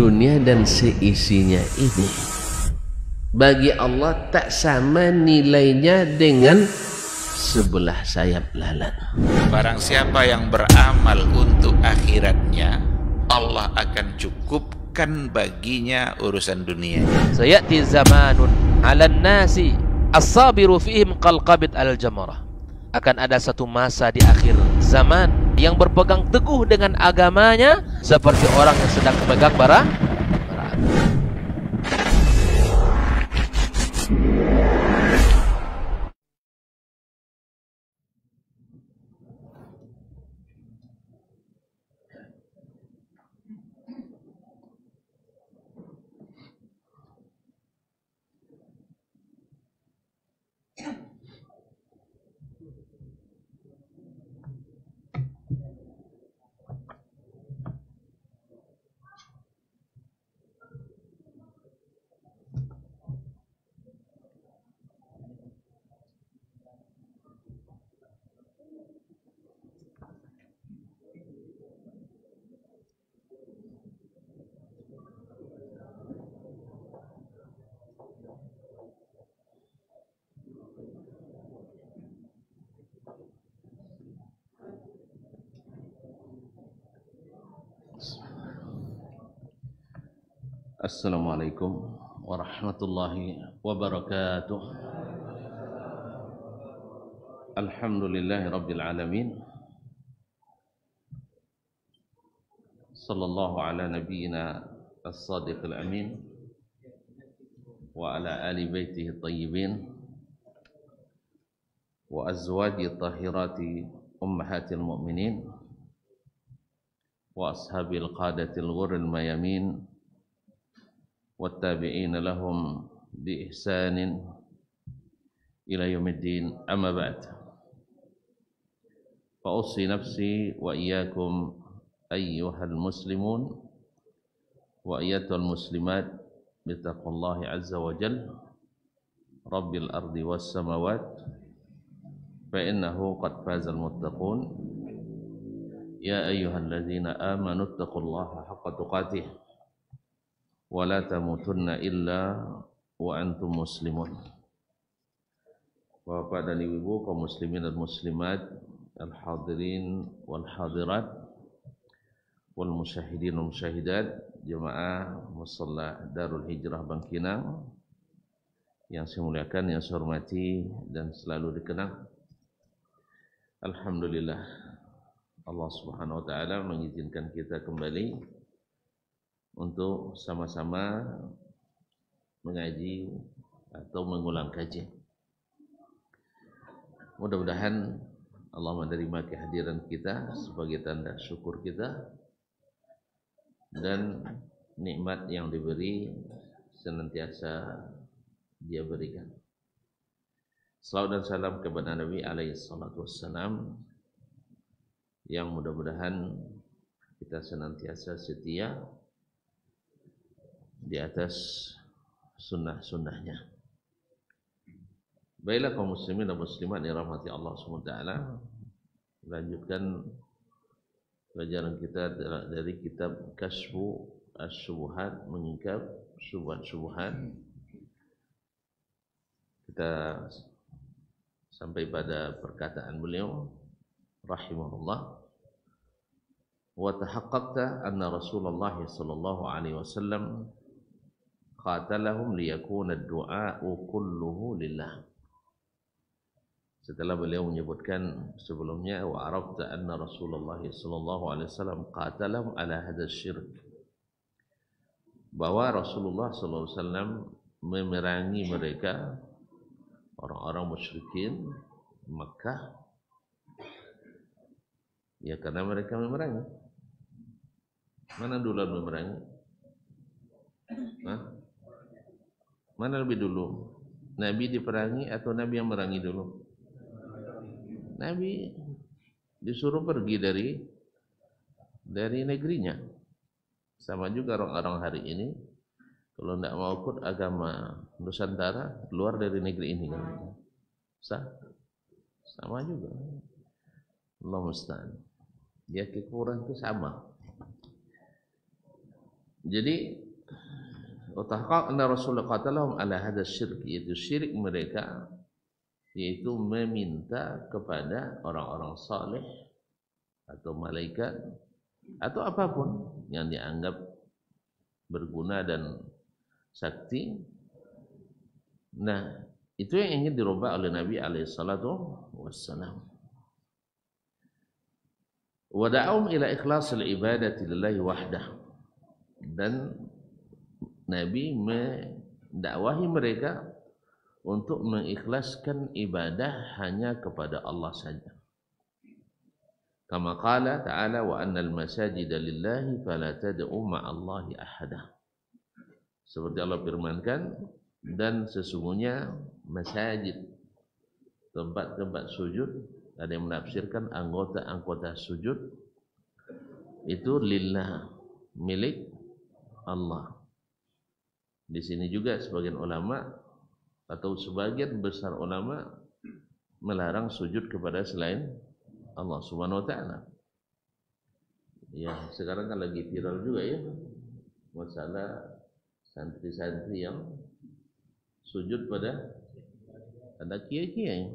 dunia dan seisinya ini bagi Allah tak sama nilainya dengan sebelah sayap lalat. Barang siapa yang beramal untuk akhiratnya, Allah akan cukupkan baginya urusan dunia. Sayati zamanun 'alan nasi as-sabiru fihim qalqabit al-jamarah. Akan ada satu masa di akhir zaman yang berpegang teguh dengan agamanya seperti orang yang sedang memegang bara api. Assalamualaikum warahmatullahi wabarakatuh. Alhamdulillahi rabbil alamin. Sallallahu ala nabiyyina as-sadiqil amin wa ala ali baitihi tayyibin wa azwaji tahirati ummahatil mu'minin wa ashabil qadatil ghurril mayamin والتابعين لهم بإحسان إلى يوم الدين أما بعد فأوصي نفسي وإياكم أيها المسلمون وأيتها المسلمات بتقوى الله عز وجل رب الأرض والسماوات فإنه قد فاز المتقون يا أيها الذين آمنوا اتقوا الله حق تقاته wala tamutunna illa wa antum muslimun. Bapak dan ibu kaum muslimin dan muslimat, al-hadirin wal hadirat wal musyahidin wal musyahidat, jemaah musalla Darul Hijrah Bangkinang yang saya muliakan, yang saya hormati dan selalu dikenang. Alhamdulillah, Allah Subhanahu wa taala mengizinkan kita kembali untuk sama-sama mengaji atau mengulang kaji. Mudah-mudahan Allah menerima kehadiran kita sebagai tanda syukur kita dan nikmat yang diberi senantiasa Dia berikan. Salawat dan salam kepada Nabi alaihi salatu wassalam, yang mudah-mudahan kita senantiasa setia di atas sunnah-sunnahnya. Baiklah kaum muslimin dan muslimat yang rahmati Allah SWT, lanjutkan pelajaran kita dari kitab Kashfu Asy-Syubuhat, menyingkap syubhat-syubhat. Kita sampai pada perkataan beliau rahimahullah, wa tahaqqaqta anna Rasulullah sallallahu alaihi wasallam qatalahum liyakuna ad-du'a'u kulluhu lillah. Setelah beliau menyebutkan sebelumnya, wa arafta anna Rasulullah sallallahu alaihi wasallam qatalahum ala hadha syirk, bahwa Rasulullah sallallahu alaihi wasallam memerangi mereka, orang-orang musyrikin Makkah, ya karena mereka memerangi. Mana duluan memerangi? Hah? Mana lebih dulu? Nabi diperangi atau Nabi yang merangi dulu? Nabi disuruh pergi dari negerinya. Sama juga orang-orang hari ini, kalau tidak mau ikut agama Nusantara, keluar dari negeri ini kan? Sama juga. Allah musta'an. Ya, kekurangan itu sama. Jadi utahaqaq anna Rasulullah qatalahum ala hadha syirk, yaitu syirik mereka, yaitu meminta kepada orang-orang saleh atau malaikat atau apapun yang dianggap berguna dan sakti. Nah, itu yang ingin dirubah oleh Nabi alaihissalatu wassalam. Wa da'um ila ikhlasil ibadati lillahi wahdah. Dan Nabi mendakwahi mereka untuk mengikhlaskan ibadah hanya kepada Allah saja. Kama qala ta'ala wa annal masajida lillahi fala tad'u ma'allahi ahada. Seperti Allah firmankan, dan sesungguhnya masajid, tempat-tempat sujud, ada yang menafsirkan anggota-anggota sujud itu lillah, milik Allah. Di sini juga sebagian ulama atau sebagian besar ulama melarang sujud kepada selain Allah Subhanahu wa taala. Ya, sekarang kan lagi viral juga ya masalah santri-santri yang sujud pada ada kiai-kiai.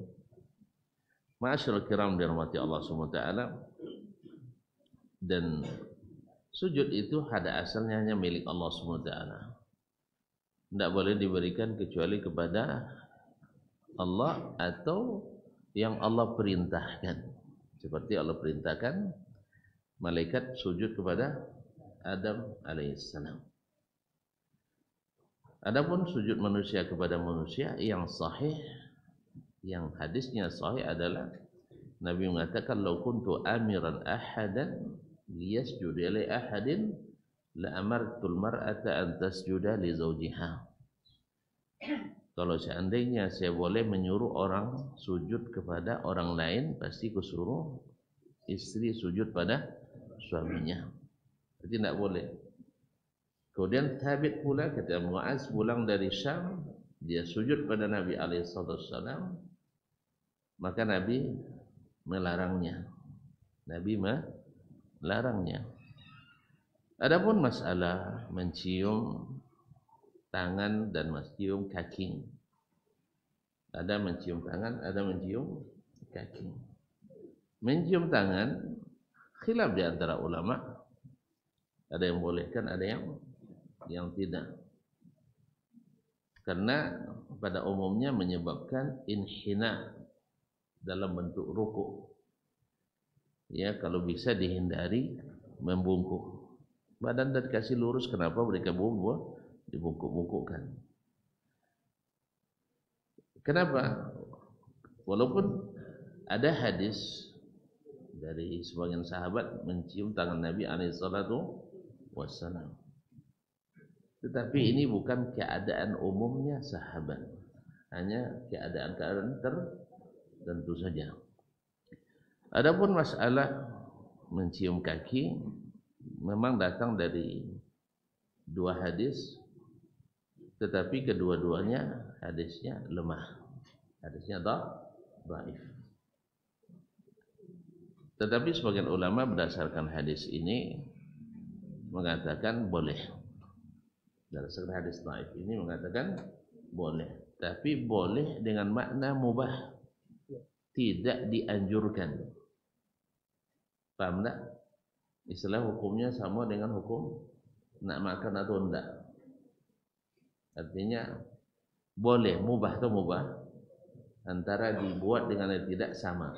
Ma'asyiral kiram dirahmati Allah Subhanahu wa taala. Dan sujud itu pada asalnya hanya milik Allah Subhanahu wa taala. Tidak boleh diberikan kecuali kepada Allah atau yang Allah perintahkan. Seperti Allah perintahkan malaikat sujud kepada Adam alaihissalam. Adapun sujud manusia kepada manusia yang sahih, yang hadisnya sahih adalah Nabi mengatakan, "Lau kuntu amiran ahadan liyasjuda li ahadin la amartul mar'ata an tasjuda li zawjiha." Kalau seandainya saya boleh menyuruh orang sujud kepada orang lain, pasti kusuruh istri sujud pada suaminya. Jadi tidak boleh. Kemudian Thabit pula, ketika Muaz pulang dari Syam, dia sujud pada Nabi alaihissalam, maka Nabi melarangnya. Nabi melarangnya. Adapun masalah mencium tangan dan mencium kaki. Ada mencium tangan, ada mencium kaki. Mencium tangan khilaf di antara ulama. Ada yang bolehkan, ada yang tidak. Karena pada umumnya menyebabkan inhina dalam bentuk ruku. Ya, kalau bisa dihindari membungkuk. Badan dan kasih lurus, kenapa mereka dibungkuk-bungkukkan? Kenapa? Walaupun ada hadis dari sebagian sahabat mencium tangan Nabi alaihissalatu wassalam, tetapi ini bukan keadaan umumnya sahabat, hanya keadaan-keadaan tertentu saja. Adapun masalah mencium kaki memang datang dari dua hadis, tetapi kedua-duanya hadisnya lemah, hadisnya dhaif. Tetapi sebagian ulama berdasarkan hadis ini mengatakan boleh. Berdasarkan hadis dhaif ini mengatakan boleh, tapi boleh dengan makna mubah, tidak dianjurkan. Paham tak? Istilah hukumnya sama dengan hukum nak makan atau enggak. Artinya boleh, mubah atau mubah, antara dibuat dengan yang tidak sama.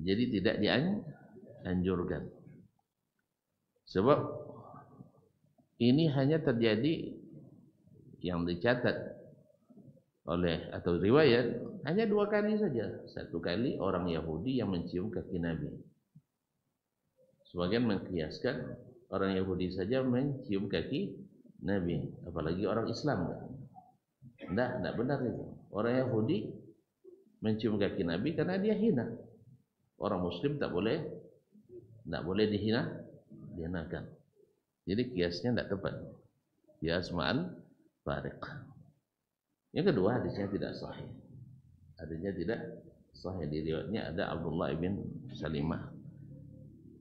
Jadi tidak dianjurkan. Sebab ini hanya terjadi yang dicatat oleh atau riwayat hanya 2 kali saja. 1 kali orang Yahudi yang mencium kaki Nabi. Sebagian mengkiaskan orang Yahudi saja mencium kaki Nabi, apalagi orang Islam. Tidak benar itu. Orang Yahudi mencium kaki Nabi karena dia hina. Orang Muslim tidak boleh dihinakan. Jadi kiasnya tidak tepat. Kias ma'al fariq. Yang kedua, hadisnya tidak sahih. Hadisnya tidak sahih. Di riwayatnya ada Abdullah ibn Salimah.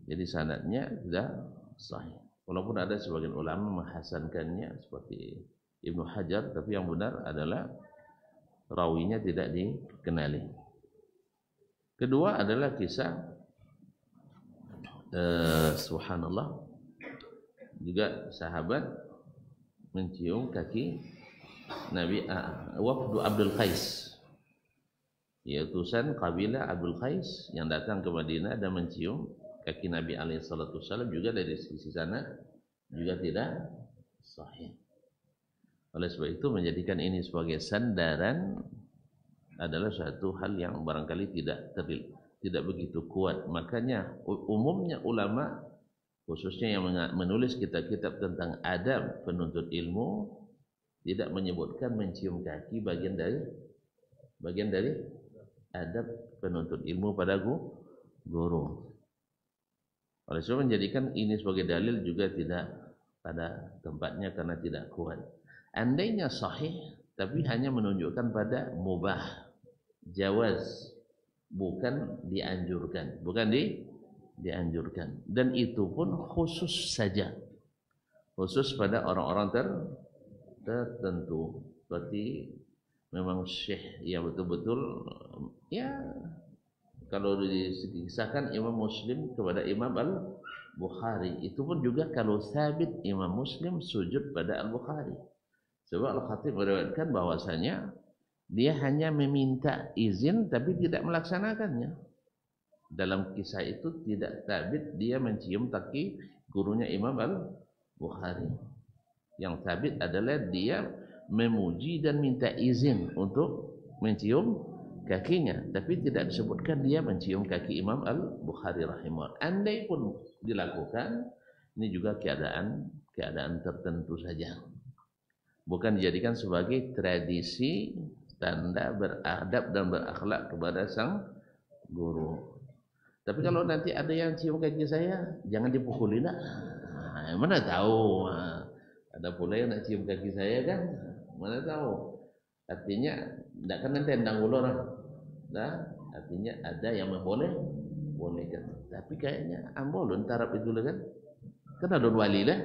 Jadi sanadnya tidak sahih. Walaupun ada sebagian ulama menghasankannya seperti Ibnu Hajar, tapi yang benar adalah rawinya tidak dikenali. Kedua adalah kisah subhanallah, juga sahabat mencium kaki Nabi wafdu Abdul Qais, yaitu utusan kabilah Abdul Qais yang datang ke Madinah dan mencium kaki Nabi alaihissalam, juga dari sisi sana juga tidak sahih. Oleh sebab itu menjadikan ini sebagai sandaran adalah suatu hal yang barangkali tidak begitu kuat. Makanya umumnya ulama, khususnya yang menulis kitab-kitab tentang adab penuntut ilmu, tidak menyebutkan mencium kaki bagian dari adab penuntut ilmu pada guru. Oleh sebab menjadikan ini sebagai dalil juga tidak pada tempatnya karena tidak kuat. Andainya sahih tapi hanya menunjukkan pada mubah, jawaz, bukan dianjurkan, dianjurkan. Dan itu pun khusus saja, khusus pada orang-orang tertentu, seperti memang syekh yang betul-betul ya, kalau disisahkan Imam Muslim kepada Imam Al-Bukhari, itu pun juga kalau sabit Imam Muslim sujud pada Al-Bukhari. Sebab Al-Khatib meriwayatkan bahwasanya dia hanya meminta izin tapi tidak melaksanakannya. Dalam kisah itu tidak sabit dia mencium kaki gurunya Imam Al-Bukhari. Yang sabit adalah dia memuji dan minta izin untuk mencium kakinya, tapi tidak disebutkan dia mencium kaki Imam Al-Bukhari rahimahullah. Andai pun dilakukan, ini juga keadaan tertentu saja, bukan dijadikan sebagai tradisi tanda beradab dan berakhlak kepada sang guru. Tapi kalau nanti ada yang cium kaki saya, jangan dipukuli lah. Mana tahu ada pula yang nak cium kaki saya kan, mana tahu. Artinya tidak kan nanti tendang ulur, nah, artinya ada yang membolehkan. Tapi kayaknya ambolon tarap itu lah kan ada wali lah.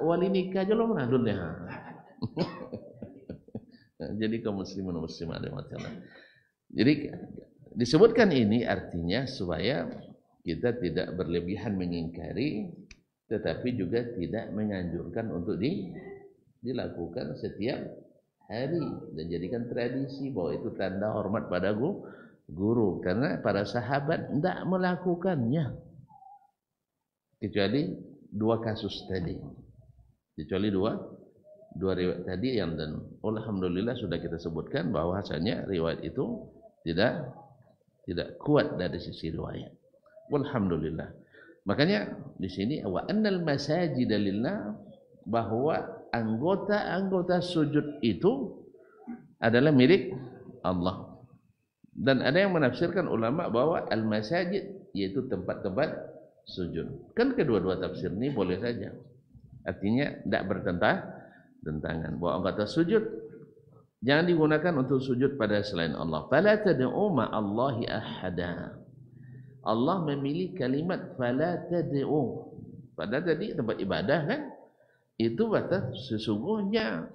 Wali nikah aja lo mana adunnya. Jadi kaum muslimin dan muslimat Allah. Jadi disebutkan ini artinya supaya kita tidak berlebihan mengingkari, tetapi juga tidak menganjurkan untuk dilakukan setiap hari dan jadikan tradisi bahwa itu tanda hormat pada guru, karena para sahabat tidak melakukannya kecuali dua kasus tadi, kecuali dua riwayat tadi yang, dan alhamdulillah sudah kita sebutkan bahwasanya riwayat itu tidak kuat dari sisi riwayat. Alhamdulillah. Makanya di sini wa annal masajida lillah, bahwa anggota-anggota sujud itu adalah milik Allah. Dan ada yang menafsirkan ulama bahwa al-masajid yaitu tempat-tempat sujud. Kan kedua-dua tafsir ini boleh saja. Artinya tidak bertentangan bahwa anggota sujud jangan digunakan untuk sujud pada selain Allah. Fala tad'u ma'allahi ahada. Allah memilih kalimat fala tad'u. Pada tadi tempat ibadah kan, itu batas sesungguhnya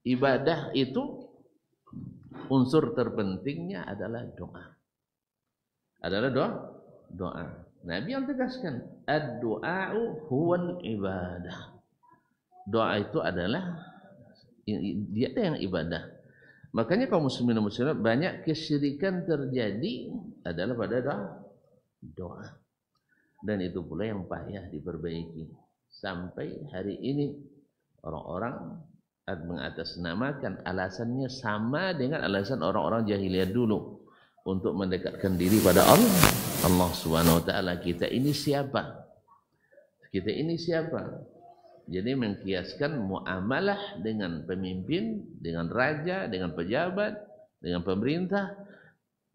ibadah itu unsur terpentingnya adalah doa. Adalah doa. Nabi yang tegaskan, ad-du'a'u huwal ibadah. Doa itu adalah dia yang ibadah. Makanya kaum muslimin dan muslimat banyak kesyirikan terjadi adalah pada doa. Dan itu pula yang payah diperbaiki. Sampai hari ini orang-orang mengatasnamakan alasannya sama dengan alasan orang-orang jahiliyah dulu untuk mendekatkan diri pada Allah Subhanahu wa taala. Kita ini siapa? Jadi mengkiaskan muamalah dengan pemimpin, dengan raja, dengan pejabat, dengan pemerintah,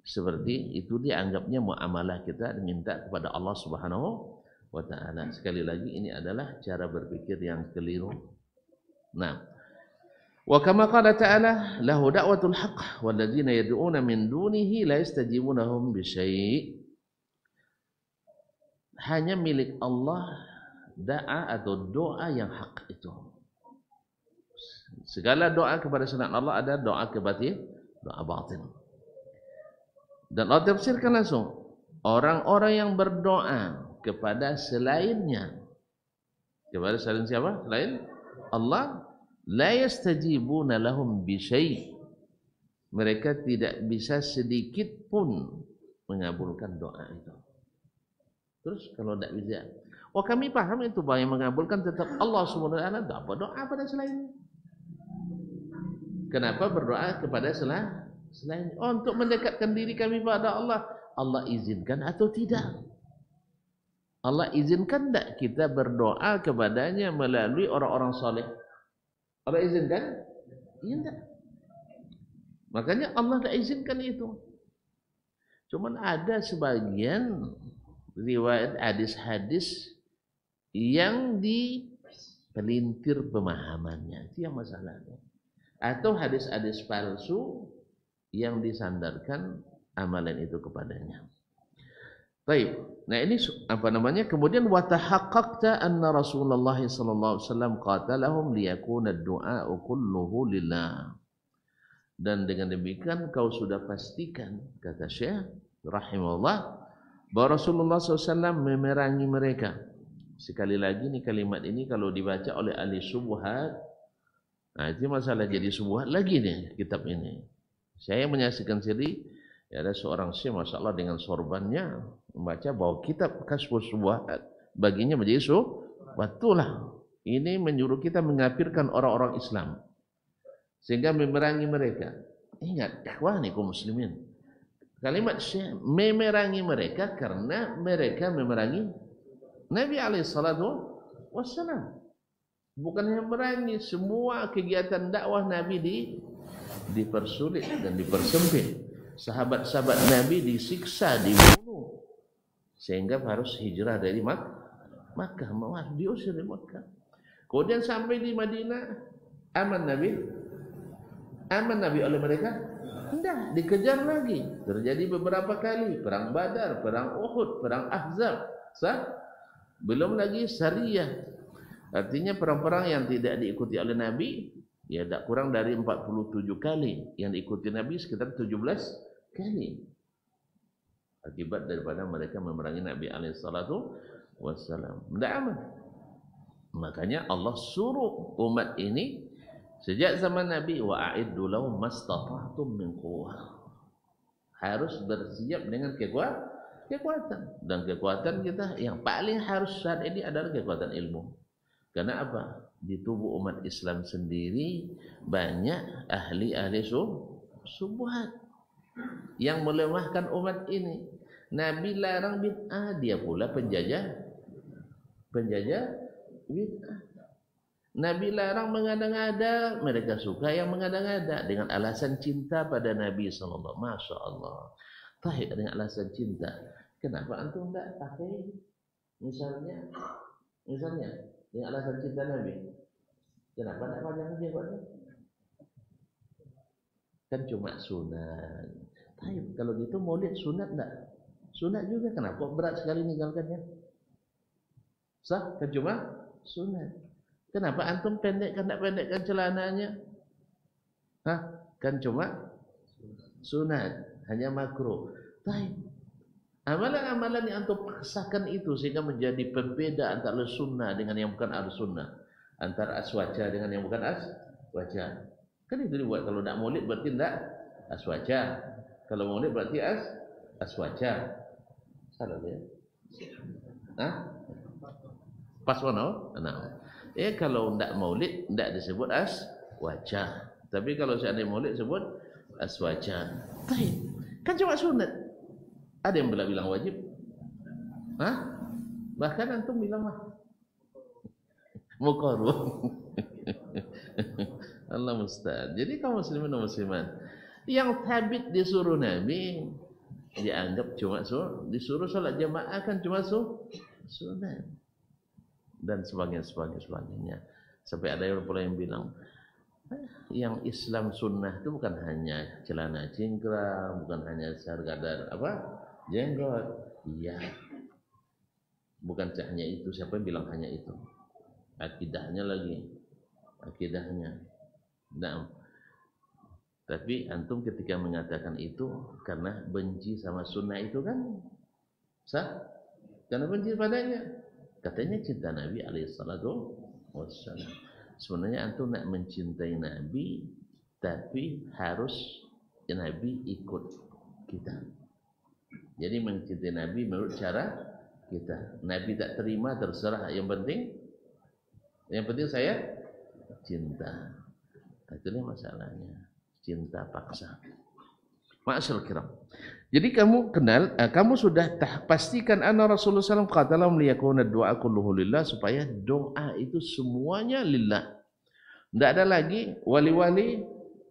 seperti itu dianggapnya muamalah kita diminta kepada Allah Subhanahu wa ta'ala. Sekali lagi ini adalah cara berpikir yang keliru. Nah, wa kama qala ta'ala lahu da'watul haqq wal ladzina yad'una min dunihi la yastajibuna lahum bi syai'. Hanya milik Allah da'a atau doa yang hak itu. Segala doa kepada selain Allah ada doa kebatin, doa batin. Dan Allah tafsirkan langsung, orang-orang yang berdoa kepada selainnya, kepada selain siapa? Selain Allah, la yastajibuna lahum bi syai'. Mereka tidak bisa sedikit pun mengabulkan doa itu. Terus kalau tidak bisa, kami paham itu bahwa yang mengabulkan tetap Allah Subhanahu wa taala, apa doa pada selainnya? Kenapa berdoa kepada selain? Untuk mendekatkan diri kami pada Allah. Allah izinkan atau tidak? Allah izinkan tidak kita berdoa kepadanya melalui orang-orang soleh? Allah izinkan? Iya tidak. Makanya Allah tidak izinkan itu. Cuman ada sebagian riwayat hadis-hadis yang dipelintir pemahamannya. Itu yang masalahnya. Atau hadis-hadis palsu yang disandarkan amalan itu kepadanya. Baik. Nah ini apa namanya? Kemudian wa tahaqqaqta anna Rasulullah sallallahu alaihi wasallam qatalahum liyakuna ad-du'a kulluhu lillah. Dan dengan demikian kau sudah pastikan, kata Syekh rahimahullah, bahwa Rasulullah SAW memerangi mereka. Sekali lagi nih kalimat ini kalau dibaca oleh ahli syubhat, nah itu masalah jadi syubhat lagi nih kitab ini. Saya menyaksikan sendiri, ya ada seorang syekh Masya Allah dengan sorbannya membaca bahwa kitab Kasyfus Syubhat baginya menjadi syubhat. Itulah ini menyuruh kita mengkafirkan orang-orang Islam sehingga memerangi mereka. Ingat, ikhwanikum muslimin, kalimat syekh memerangi mereka karena mereka memerangi Nabi alaihissalatu wassalam. Bukan yang memerangi, semua kegiatan dakwah Nabi dipersulit dan dipersempit. Sahabat-sahabat Nabi disiksa, dibunuh, sehingga harus hijrah dari Makkah, diusir dari Makkah. Kemudian sampai di Madinah, aman Nabi oleh mereka? Tidak, dikejar lagi. Terjadi beberapa kali perang Badar, perang Uhud, perang Ahzab. Belum lagi Sariyah. Artinya perang-perang yang tidak diikuti oleh Nabi, ya tidak kurang dari 47 kali. Yang diikuti Nabi sekitar 17 kali. Akibat daripada mereka memerangi Nabi alaihissalatu wassalam. Tidak aman. Makanya Allah suruh umat ini sejak zaman Nabi, wa'iddu lahum mastata'tum min quwwah. Harus bersiap dengan kekuatan. Dan kekuatan kita yang paling harus saat ini adalah kekuatan ilmu. Karena apa? Di tubuh umat Islam sendiri banyak ahli-ahli syubhat yang melemahkan umat ini. Nabi larang bid'ah, dia pula penjajah bid'ah. Nabi larang mengada-ngada, mereka suka yang mengada-ngada dengan alasan cinta pada Nabi sallallahu alaihi wasallam. Masya Allah. Tahik dengan alasan cinta. Kenapa antum tidak pakai misalnya dengan alasan cinta Nabi? Kenapa tidak panjang jenggotnya? Kan cuma sunat. Tahik kalau gitu maulid sunat enggak? Sunat juga, kenapa berat sekali meninggalkannya? Sah, kan cuma sunat. Kenapa antum pendekkan celananya? Hah? Kan cuma sunat, hanya makruh. Baik. Amalan-amalan yang antum paksakan itu sehingga menjadi pembeda antara sunnah dengan yang bukan al-sunnah, antara aswaja dengan yang bukan aswaja. Kan itu dibuat. Kalau tidak maulid berarti tidak aswaja. Kalau maulid berarti aswaja. Salah ya? Hah? Pas mana? Nah. Kalau tidak maulid tidak disebut aswaja. Tapi kalau seandainya maulid disebut aswaja. Baik. Kan cuma sunat. Ada yang bilang wajib? Hah? Bahkan antum bilang muqarrab. Allah musta'an. Jadi kaum muslimin dan muslimat yang habit disuruh Nabi dianggap cuma disuruh salat jamaah kan cuma sunat. Dan sebagainya. Sampai ada yang pula yang bilang yang Islam sunnah itu bukan hanya celana cingkrang, bukan hanya sekadar jenggot. Iya. Bukan hanya itu, siapa yang bilang hanya itu? Akidahnya lagi, akidahnya. Nah, tapi antum ketika mengatakan itu karena benci sama sunnah itu kan sah? Karena benci padanya. Katanya cinta Nabi alaihissalatu wassalam. Sebenarnya antum nak mencintai Nabi, tapi harus Nabi ikut kita. Jadi mencintai Nabi menurut cara kita. Nabi tak terima, terserah. Yang penting saya cinta. Itulah masalahnya. Cinta paksa. Ma'asyarul kiram. Jadi kamu kenal, kamu sudah pastikan anna Rasulullah SAW qatalam liyakuna doa kulluhu lillah, supaya doa itu semuanya lillah. Tidak ada lagi wali-wali,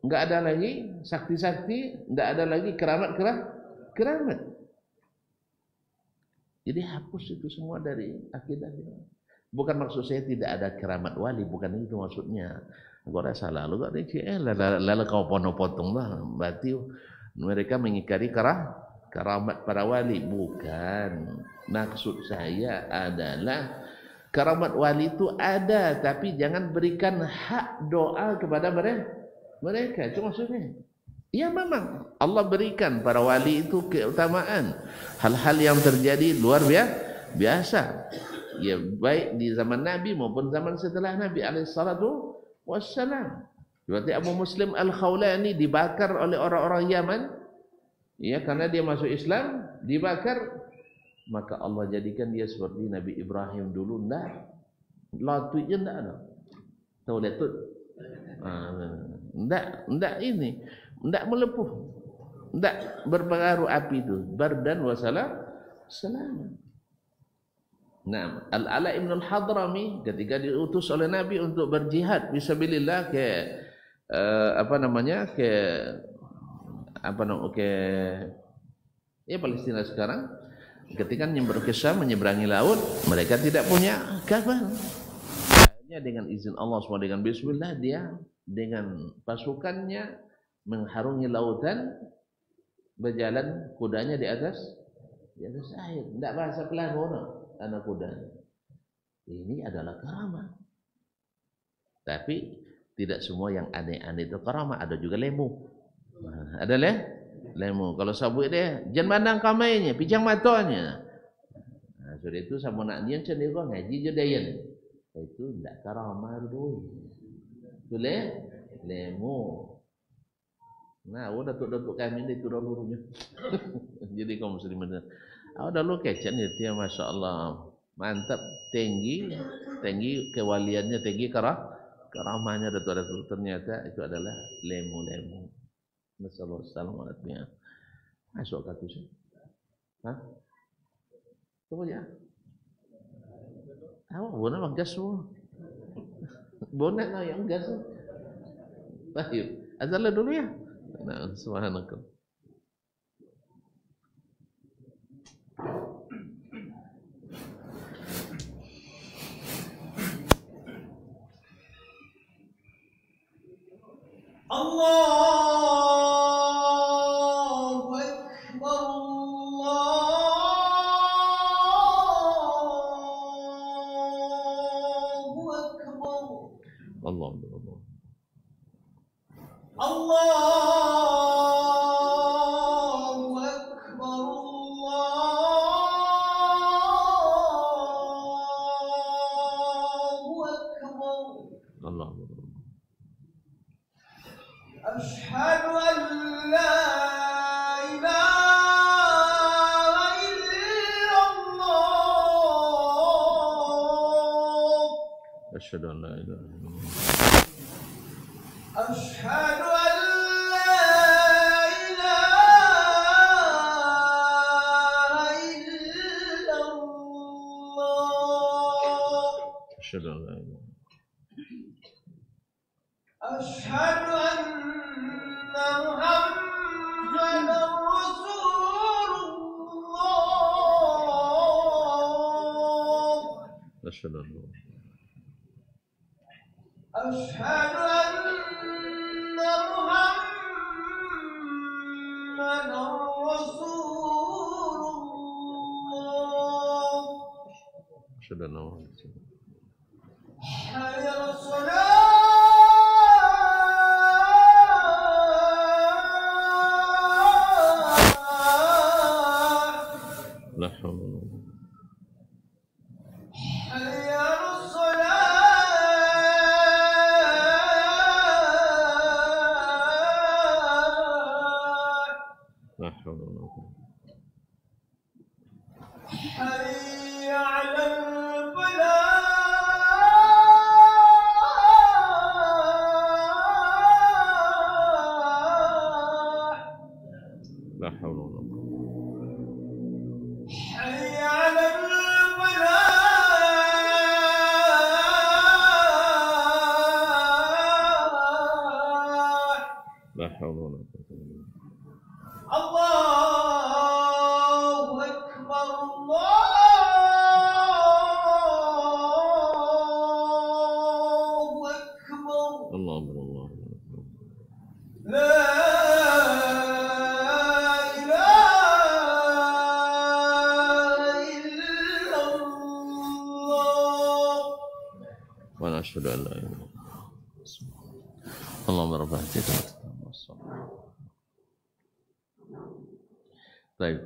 tidak ada lagi sakti-sakti, tidak ada lagi keramat. Jadi hapus itu semua dari akidah. Bukan maksud saya tidak ada keramat wali, bukan itu maksudnya. Kau rasa lalu kau lalu kau potong lah. Berarti mereka mengingkari keramat para wali. Bukan. Maksud saya adalah keramat wali itu ada, tapi jangan berikan hak doa kepada mereka. Itu maksudnya. Ya memang Allah berikan para wali itu keutamaan. Hal-hal yang terjadi luar biasa. Ya baik di zaman Nabi maupun zaman setelah Nabi alaihissalatu wassalam. Berarti Abu Muslim Al-Khawlani dibakar oleh orang-orang Yaman. Ya, karena dia masuk Islam, dibakar. Maka Allah jadikan dia seperti Nabi Ibrahim dulu. Latutnya tidak ada. Tahu latut? Tidak ini. Tidak melepuh. Tidak berpengaruh api itu. Bardan wa salam. Nah, Al-Ala Ibn Al-Hadrami ketika diutus oleh Nabi untuk berjihad fisabilillah ke Palestina sekarang, ketika menyeberangi laut, mereka tidak punya kapal. Akhirnya dengan izin Allah SWT, dengan bismillah, dia dengan pasukannya mengharungi lautan, berjalan kudanya di atas air. Tidak bahasa pelan anak kuda. Ini adalah karamah. Tapi tidak semua yang aneh-aneh itu karamah. Ada juga lemu. Ada lemu. Kalau sabuk dia, jangan pandang kamainya, pijang matanya. Sudah itu sama nak nian cenderung kau ngaji jadayan. Itu tidak karamah dulu. Itu lemu. Nah, datuk kami itu dulunya. Jadi kaum muslimin. Udah lu kecen itu ya, Masya Allah. Mantap, tinggi kewaliannya, tinggi karamahnya Datuk. Ternyata itu adalah lemu. Assalamualaikum. Masuk kata sih. Hah? Tunggu ya. Bona manggas semua. Bona no yang gas. Baik. Azal dulu ya. Nah, subhanallah. Allahu Akbar, Allahu Akbar. Allahu أشهد أن لا إله إلا الله. أشهد أن لا إله إلا الله. أشهد أن لا إله إلا الله. أشهد أن لا إله. أشهد أن محمدا رسول الله. أشهد أن لا. أشهد أن محمدا رسول الله. sudah no. حي على الصلاة La haula. حي على الصلاة La haula. حي على الفلاح La haula. حي على الفلاح La haula. الله أكبر الله أكبر Allah Allah. لا إله إلا الله Wa nashhadu an la ilaha illallah. Allahumma rabb hadhihi. Baik.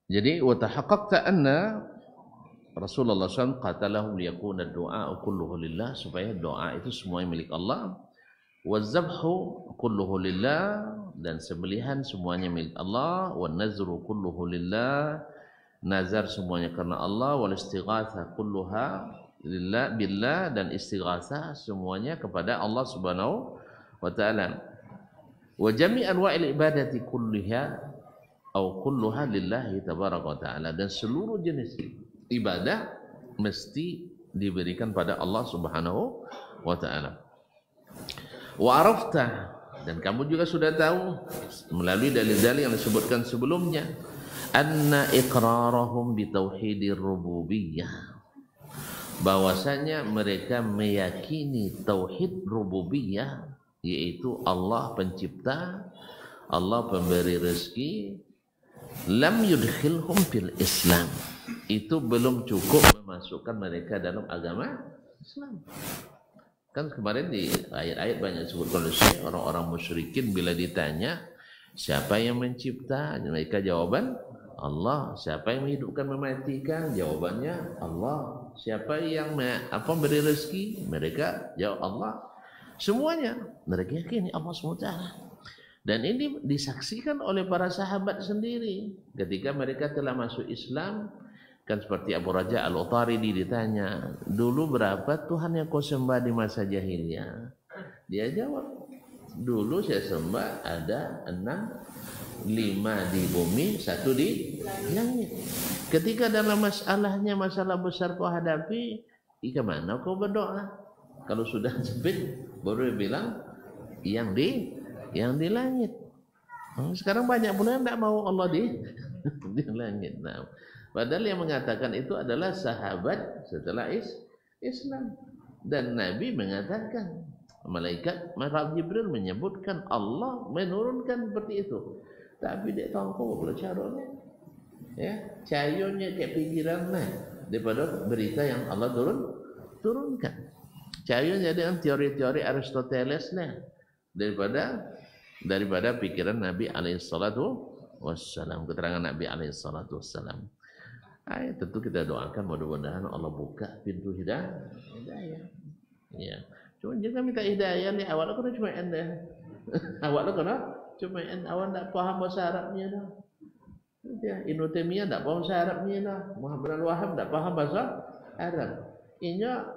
Jadi wa tahaqqaqta anna Rasulullah SAW qatalahum liyakuna ad-du'a kulluhu lillah, supaya doa itu semuanya milik Allah. Wa zabhu kulluhu lillah, dan sembelihan semuanya milik Allah. Wa nazru kulluhu lillah, nazar semuanya karena Allah. Wal istighatsah kulluha lillah billah, dan istighatsah semuanya kepada Allah Subhanahu wa taala. Wa jami' anwa'il ibadati kulliha atau kulluha lillahi tabaraka wa taala, dan seluruh jenis ibadah mesti diberikan pada Allah Subhanahu wa taala. Wa arafta, dan kamu juga sudah tahu melalui dalil-dalil yang disebutkan sebelumnya, anna iqrarahum bi tauhidir rububiyyah, bahwasanya mereka meyakini tauhid rububiyah, yaitu Allah pencipta, Allah pemberi rezeki, lam yudkhilhum fil Islam, itu belum cukup memasukkan mereka dalam agama Islam. Kan kemarin di ayat-ayat banyak disebutkan orang-orang musyrikin bila ditanya siapa yang mencipta, mereka jawaban Allah. Siapa yang menghidupkan mematikan, jawabannya Allah. Siapa yang beri rezeki, mereka jawab Allah. Semuanya mereka yakini Allah SWT. Dan ini disaksikan oleh para sahabat sendiri ketika mereka telah masuk Islam. Kan seperti Abu Raja Al-Utaridi ditanya, dulu berapa Tuhan yang kau sembah di masa jahiliyah? Dia jawab, dulu saya sembah ada 6, 5 di bumi, 1 di langit. Ketika dalam masalah besar kau hadapi, ke mana kau berdoa? Kalau sudah sempit, baru dia bilang yang di langit. Sekarang banyak pula yang tidak mau Allah di langit. Nah, padahal yang mengatakan itu adalah sahabat setelah Islam. Dan Nabi mengatakan, malaikat Jibril menyebutkan Allah menurunkan seperti itu. Tapi dia tahu kau boleh caranya. Ya, cayonnya kayak pikiran daripada berita yang Allah turunkan. Cayonnya dengan teori-teori Aristoteles daripada pikiran Nabi alaihissalatu wassalam, keterangan Nabi alaihissalatu wassalam. Tentu kita doakan mudah-mudahan Allah buka pintu hidayah. Ya. Cuma jangan minta hidayah nih, awalnya kena cuma dah. Awalnya kena cuma awal tak paham bahasa Arabnya dah. Ya, Ibnu Taimiyah tak paham bahasa Arabnya dah. Muhammad Al-Wahhab tak paham bahasa Arab. Inya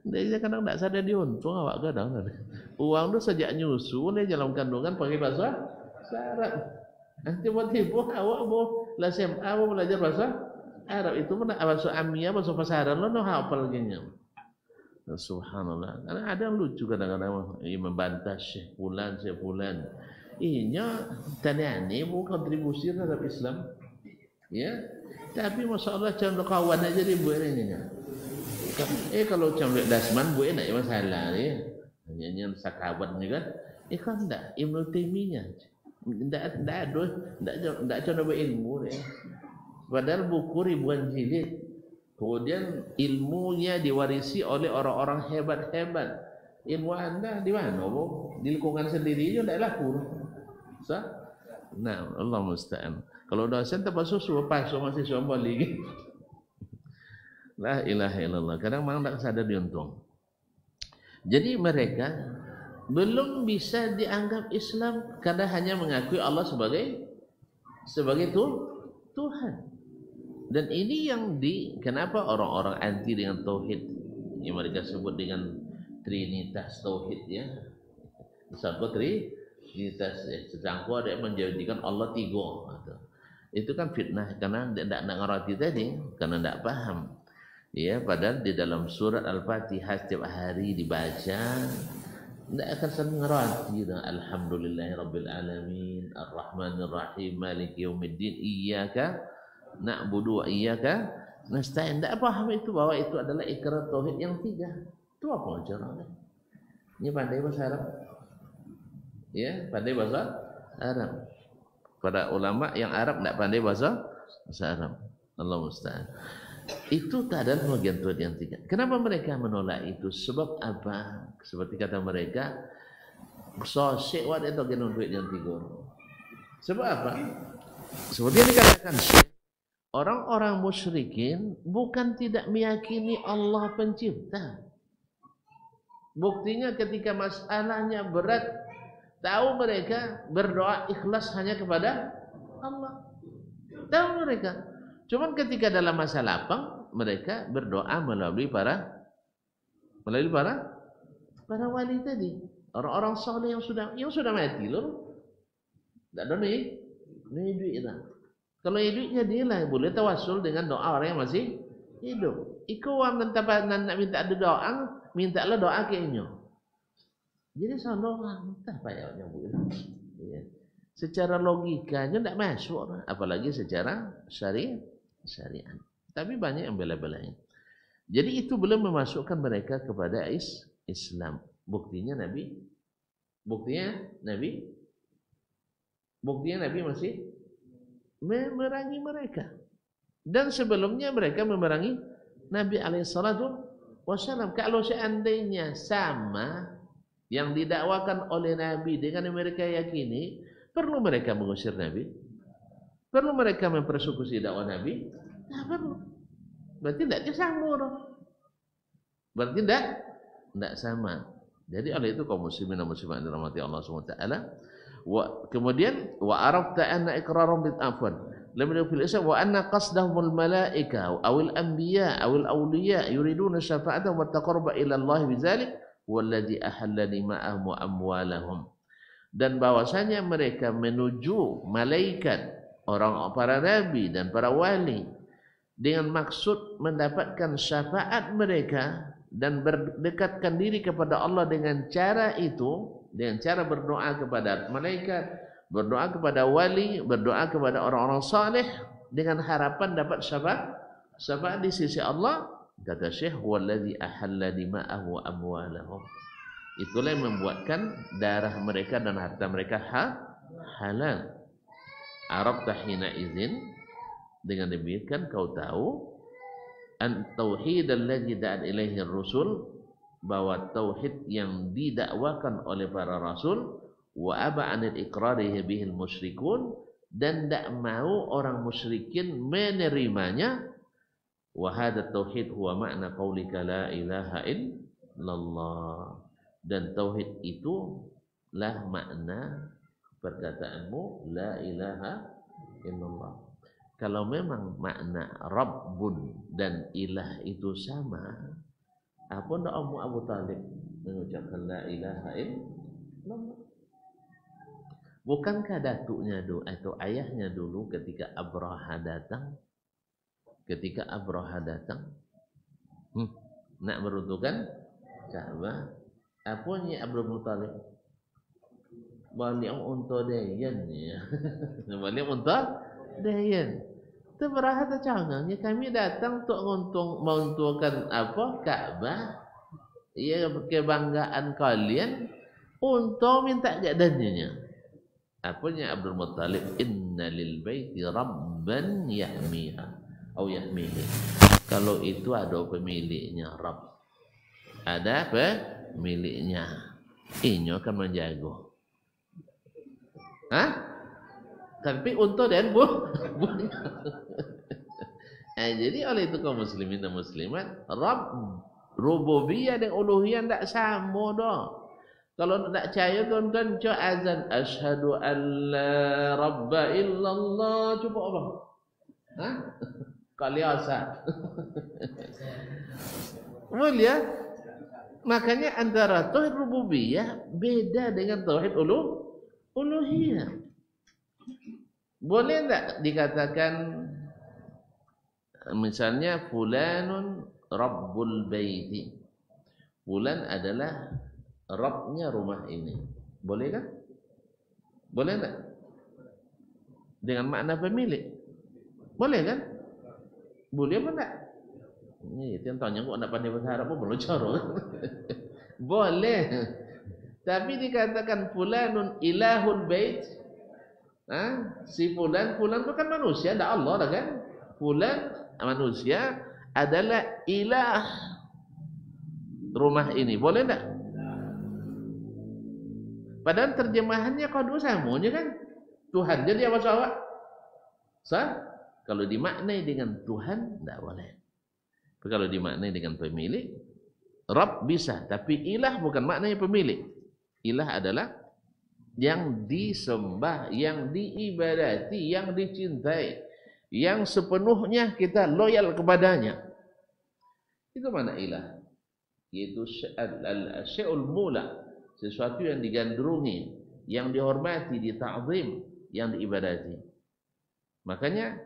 dia kadang tak sadar diuntung awak kadang. Uang tu sejak nyusu dia dalam kandungan pakai bahasa Arab. Tiba-tiba awak mau SMA mau belajar bahasa Arab, itu mana bahasa Amiyah, bahasa pasaran lo no hafal gini. Subhanallah. Karena ada yang lucu kadang-kadang membantah Syekh Fulan. Inya taniani bu kontribusi terhadap Islam. Ya. Tapi masya-Allah contoh kawan aja dibuat ini. Kalau contoh dasman bu enak masalah ni. Hanya sakabat ni kan. Kan enggak Ibnu Taimiyah. Tidak contoh berilmu deh. Padahal buku ribuan jilid. Kemudian ilmunya diwarisi oleh orang-orang hebat-hebat. Ilmu anda di mana, Bu? Di lingkungan sendiri juga tidak laku. Sah? Nah, Allah musta'an. Kalau dosen tempat susu, pasuk masih sombong lagi. La ilaha illallah. Kadang memang tak sadar diuntung. Jadi mereka belum bisa dianggap Islam karena hanya mengakui Allah sebagai Tuhan. Dan ini yang kenapa orang-orang anti dengan tauhid yang mereka sebut dengan trinitas tauhid ya. Disebut trinitas ya. Sedangkan ada yang menjadikan Allah tiga. Itu kan fitnah karena tidak ngerti tadi, karena tidak paham. Ya, padahal di dalam surat Al-Fatihah setiap hari dibaca tidak akan selalu ngerti alhamdulillahirabbil alamin arrahmanir rahim maliki yaumiddin iyyaka na'budu wa iyyaka nasta'in. Tidak paham itu bahwa itu adalah ikrar tauhid yang tiga. Itu apa caranya? Ini pandai bahasa Arab. Ya, pandai bahasa Arab. Pada ulama yang Arab tidak pandai bahasa Arab. Allah musta'an. Itu tak ada bagian tauhid yang tiga. Kenapa mereka menolak itu? Sebab apa? Seperti kata mereka, sosek wat itu bagian tauhid yang tiga. Sebab apa? Seperti yang dikatakan orang-orang musyrikin bukan tidak meyakini Allah pencipta. Buktinya ketika masalahnya berat, tahu mereka berdoa ikhlas hanya kepada Allah. Tahu mereka. Cuman ketika dalam masa lapang mereka berdoa melalui para wali tadi, orang-orang saleh yang sudah mati loh. Tidak ada nih duit lah. Kalau hidupnya dia lah boleh tawassul dengan doa orang yang masih hidup. Iko wam nak minta ada doa, mintalah doa kayaknya. Jadi sono entah payahnya bu. Ya. Secara logikanya tidak masuk, apalagi secara syariat. Tapi banyak yang bela-belain. Jadi itu belum memasukkan mereka kepada Islam. Buktinya Nabi masih memerangi mereka. Dan sebelumnya mereka memerangi Nabi alaihissalatu wassalam. Kalau seandainya sama yang didakwakan oleh Nabi dengan yang mereka yakini, perlu mereka mengusir Nabi? Perlu mereka mempersekusi dakwah Nabi? Tidak perlu. Berarti tidak sama. Berarti tidak sama. Jadi oleh itu kaum muslimin dan muslimat dirahmati Allah SWT. Kemudian wa arafta anna iqrarum bil afwan lam yakun fil islam wa anna qasdahumul malaika awil anbiya awil awliya yuriduna syafa'ata wa taqarruba ila Allah bidzalik walladzi ahalla dima'ahum wa amwalahum. Dan bahwasanya mereka menuju malaikat, orang para nabi dan para wali dengan maksud mendapatkan syafaat mereka dan berdekatkan diri kepada Allah dengan cara itu, dengan cara berdoa kepada malaikat, berdoa kepada wali, berdoa kepada orang-orang saleh dengan harapan dapat syafaat di sisi Allah. Kata Syekh, wallazi ahalla dima'ahu wa amwalahum. Itulah yang membuatkan darah mereka dan harta mereka halal. Arab tahina izin, dengan demikian kau tahu an tauhid alladzi da'at ilaihi ar-rusul, bahwa tauhid yang didakwakan oleh para rasul, wa aba anil iqrarihi bihil musyrikun, dan tidak mau orang musyrikin menerimanya. Wa hadha tauhid huwa makna qaulika la ilaha illallah. Dan tauhid itu lah makna perkataanmu la ilaha illallah. Kalau memang makna Rabbun dan ilah itu sama, apa ndak Abu Talib mengucapkan la ilaha illallah? Bukankah datuknya dulu atau ayahnya dulu ketika Abraha datang nak meruntuhkan Ka'bah, apanya Abdul Muttalib balik untuk dayan ya. Balik untuk dayan. Itu berahata cangangnya kami datang untuk menguntungkan apa? Ka'bah. Ya, kebanggaan kalian untuk minta jadannya. Apanya Abdul Muttalib, inna lil baiti rabb rabban yahmiha atau yahmihi. Kalau itu ada pemiliknya, Rabb. Ada pemiliknya. Inyo akan menjaga. Hah? Tapi untuk dan jadi oleh itu kaum muslimin dan muslimat, Rabb, rububiyah dan uluhiyah tidak sama dah. Kalau tak percaya tuan-tuan, cak azan asyhadu an la rabba illallah, cuba apa? Hah? Kaliasa. Mulia. Makanya antara tauhid rububiyah beda dengan tauhid uluhiyah. Boleh tak dikatakan misalnya fulanun rabbul baiti. Fulan adalah Rabbnya rumah ini. Boleh kan? Boleh tak? Dengan makna pemilik. Boleh kan? Boleh apa tak? Ini yang tanya kok nak pandai bahasa Arab pun belum cara. Boleh. Tapi dikatakan fulanun ilahul bait. Si fulan tu kan manusia, tak Allah dah kan? Fulan manusia adalah ilah rumah ini. Boleh tak? Padahal terjemahannya kau samanya kan? Tuhan jadi apa sawak? Sah? Kalau dimaknai dengan Tuhan tak boleh. Tapi kalau dimaknai dengan pemilik, Rabb bisa. Tapi ilah bukan maknanya pemilik. Ilah adalah yang disembah, yang diibadati, yang dicintai, yang sepenuhnya kita loyal kepadanya. Itu mana ilah? Yaitu syai'ul mula, sesuatu yang digandrungi, yang dihormati, dita'zim, yang diibadati. Makanya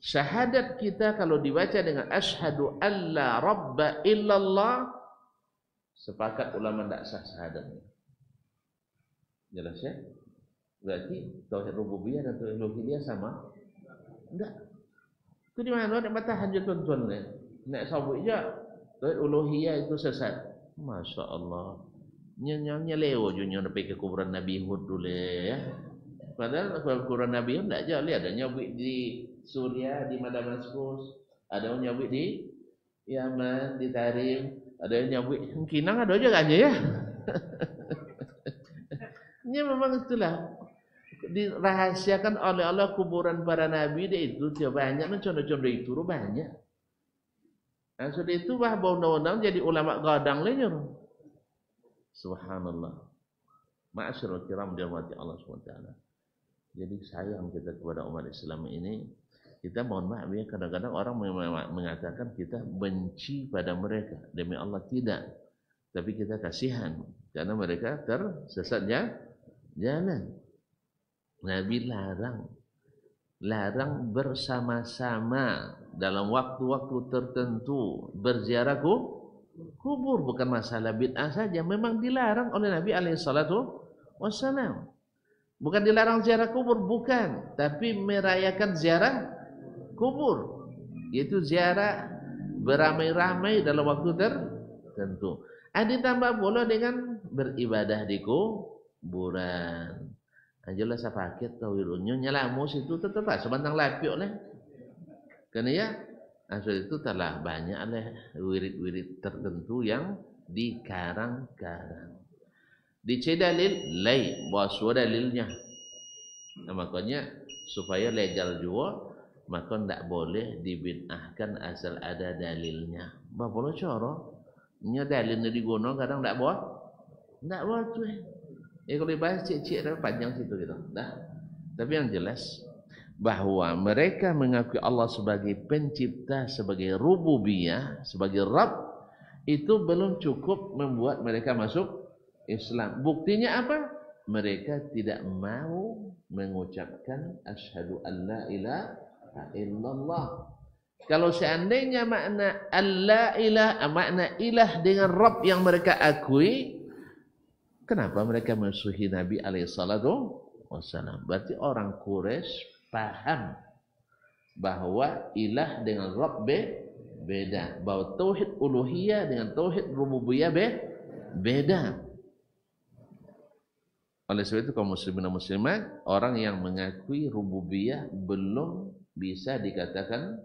syahadat kita kalau dibaca dengan asyhadu alla rabba illallah, sepakat ulama tak sah syahadatnya. Jelas ya? Berarti tauhid rububiyah dan tauhid uluhiyah sama? Enggak. Itu di mana ada matahan je tuan-tuan ni. Nak sabut je tauhid uluhiyah itu sesat. Masya-Allah. Nya leo je nya pergi ke kuburan Nabi Hud dulu ya. Padahal kuburan Nabi Hud tak je lihat ada nyabit di Suria, di Damaskus, ada yang nyabit di Yaman, di Tarim, ada yang nyabit Kinang, ada juga aja ya. Ini memang itulah dirahasiakan oleh Allah kuburan para nabi dia itu dia banyak, contoh-contoh itu banyak. Nah, sudah itu bah undang-undang jadi ulama gadang lenyur. Subhanallah. Ma'asyiral kiram dirahmati Allah SWT. Jadi sayang kita kepada umat Islam ini. Kita mohon maaf ya, kadang-kadang orang mengatakan kita benci pada mereka. Demi Allah tidak. Tapi kita kasihan karena mereka tersesatnya jalan. Nabi larang bersama-sama dalam waktu-waktu tertentu berziarah kubur. Bukan masalah bid'ah saja, memang dilarang oleh Nabi SAW. Bukan dilarang ziarah kubur, bukan, tapi merayakan ziarah kubur, yaitu ziarah beramai-ramai dalam waktu tertentu. Ada tambah pula dengan beribadah di kuburan. Jelas apa paket tawirunnya nyalamus itu tetap sebantang lapiok lah. Karena ya asal itu telah banyak lah wirid-wirid tertentu yang dikarang-karang. Dicari dalil lain, bahwa dalilnya. Nah, makanya supaya legal juga, maka tidak boleh dibid'ahkan asal ada dalilnya. Bapak cara, nya dalilnya digunakan kadang tidak boleh. Tidak boleh tu. Kalau dibahas cik-cik panjang situ gitu. Dah. Tapi yang jelas bahwa mereka mengakui Allah sebagai pencipta, sebagai rububiyah, sebagai Rabb, itu belum cukup membuat mereka masuk Islam. Buktinya apa? Mereka tidak mau mengucapkan asyhadu an la ilaha illallah. Kalau seandainya makna alla ilaha, makna ilah dengan Rabb yang mereka akui, kenapa mereka musuhi Nabi alaihissalam? Berarti orang Quraisy paham bahwa ilah dengan Rabb beda, bahwa tauhid uluhiyah dengan tauhid rububiyah beda. Oleh sebab itu kaum muslimin dan muslimat, orang yang mengakui rububiyah belum bisa dikatakan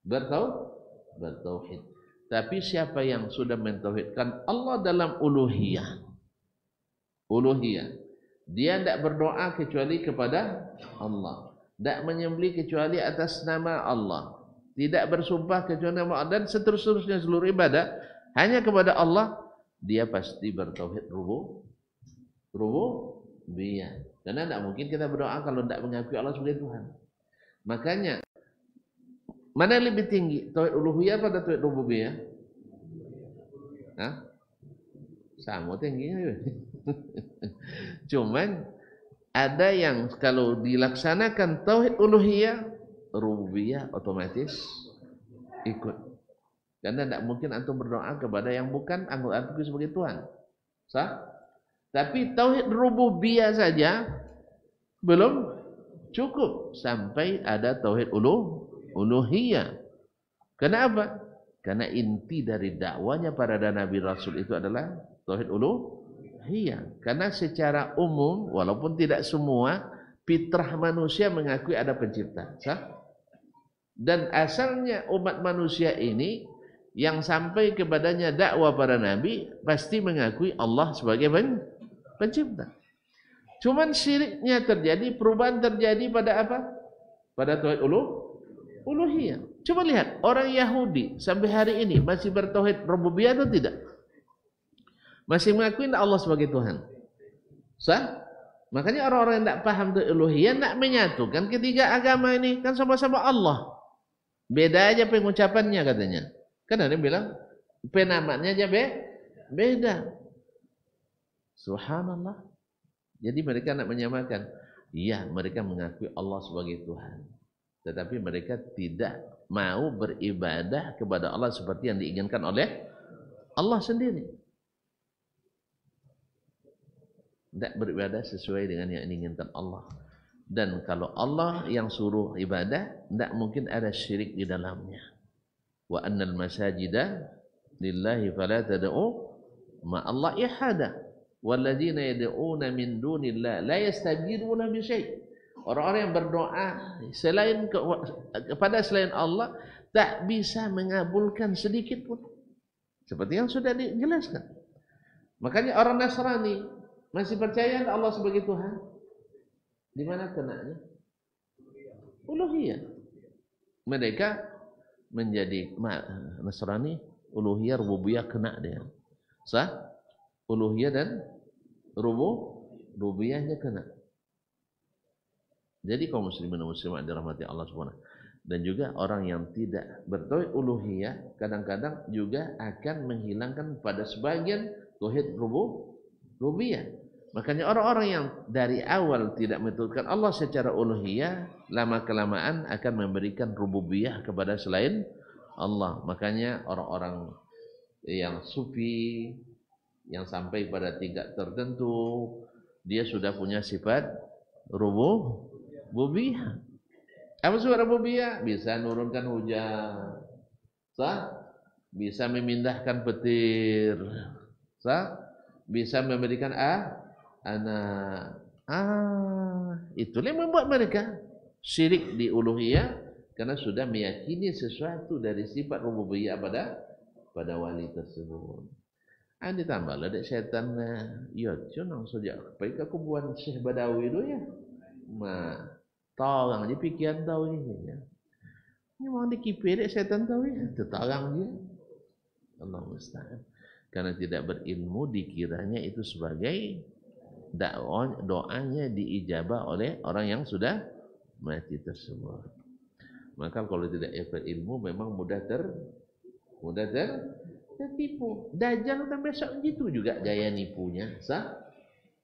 bertauhid. Tapi siapa yang sudah mentauhidkan Allah dalam uluhiyah, dia tidak berdoa kecuali kepada Allah, tidak menyembelih kecuali atas nama Allah, tidak bersumpah kecuali nama Allah, dan seterusnya seluruh ibadah hanya kepada Allah, dia pasti bertauhid rububiyah. Karena tidak mungkin kita berdoa kalau tidak mengakui Allah sebagai Tuhan. Makanya mana yang lebih tinggi, tauhid uluhiyah pada tauhid rububiyah? Hah? Sama tingginya. Cuman ada yang kalau dilaksanakan tauhid uluhiyah, rububiyah otomatis ikut. Karena tidak mungkin antum berdoa kepada yang bukan anggap sebagai Tuhan. Sah? Tapi tauhid rububiyah saja belum cukup sampai ada tauhid uluhiyah. Kenapa? Karena inti dari dakwanya para nabi rasul itu adalah tauhid uluhiyah. Karena secara umum walaupun tidak semua, fitrah manusia mengakui ada pencipta. Sah? Dan asalnya umat manusia ini yang sampai kepadanya dakwah para nabi pasti mengakui Allah sebagai pencipta. Cuman syiriknya terjadi, perubahan terjadi pada apa? Pada tauhid uluhiyah. Coba lihat, orang Yahudi sampai hari ini masih bertauhid rububiyah atau tidak? Masih mengakui Allah sebagai Tuhan. Sah? Makanya orang-orang yang tidak paham tauhid uluhiyah tidak menyatukan ketiga agama ini, kan sama-sama Allah. Beda aja pengucapannya katanya. Kan ada yang bilang penamanya aja beda. Subhanallah. Jadi mereka nak menyamakan. Iya, mereka mengakui Allah sebagai Tuhan. Tetapi mereka tidak mau beribadah kepada Allah seperti yang diinginkan oleh Allah sendiri. Tidak beribadah sesuai dengan yang diinginkan Allah. Dan kalau Allah yang suruh ibadah, tidak mungkin ada syirik di dalamnya. Wa annal masajida lillahi fala tad'u ma'allahi ahada. Walladzina yad'una min dunillah la yastajibuna bi syai'. Orang-orang yang berdoa kepada selain Allah tak bisa mengabulkan sedikit pun. Seperti yang sudah dijelaskan. Makanya orang Nasrani masih percaya Allah sebagai Tuhan. Di mana kenanya? Uluhiyah. Mereka menjadi Nasrani, uluhiyah, rububiyah kena dia. Sah? Uluhiyah dan rububiyahnya kena. Jadi kaum muslimin dan muslimat dirahmati Allah Subhanahu. Dan juga orang yang tidak bertauhid uluhiyah kadang-kadang juga akan menghilangkan pada sebagian tauhid rububiyah. Makanya orang-orang yang dari awal tidak metodkan Allah secara uluhiyah, lama-kelamaan akan memberikan rububiyah kepada selain Allah. Makanya orang-orang yang sufi, yang sampai pada tingkat tertentu, dia sudah punya sifat rububiyah. Apa sifat rububiyah? Bisa menurunkan hujan, sah? Bisa memindahkan petir, sah? Bisa memberikan anak. Itulah yang membuat mereka syirik di uluhiyah, karena sudah meyakini sesuatu dari sifat rububiyah pada wali tersebut. Ditambahlah dek setan ya cunang sejak baik aku buat Syekh Badawi itu ya. Tolong dia pikiran tahu ini ya. Ini mau dikipir dek setan tahu ya. Tolong dia. Allah musta'an. Karena tidak berilmu dikiranya itu sebagai doanya diijabah oleh orang yang sudah mati tersebut. Maka kalau tidak berilmu memang mudah tertipu. Dajjal dan besok gitu juga gaya nipunya. Sah?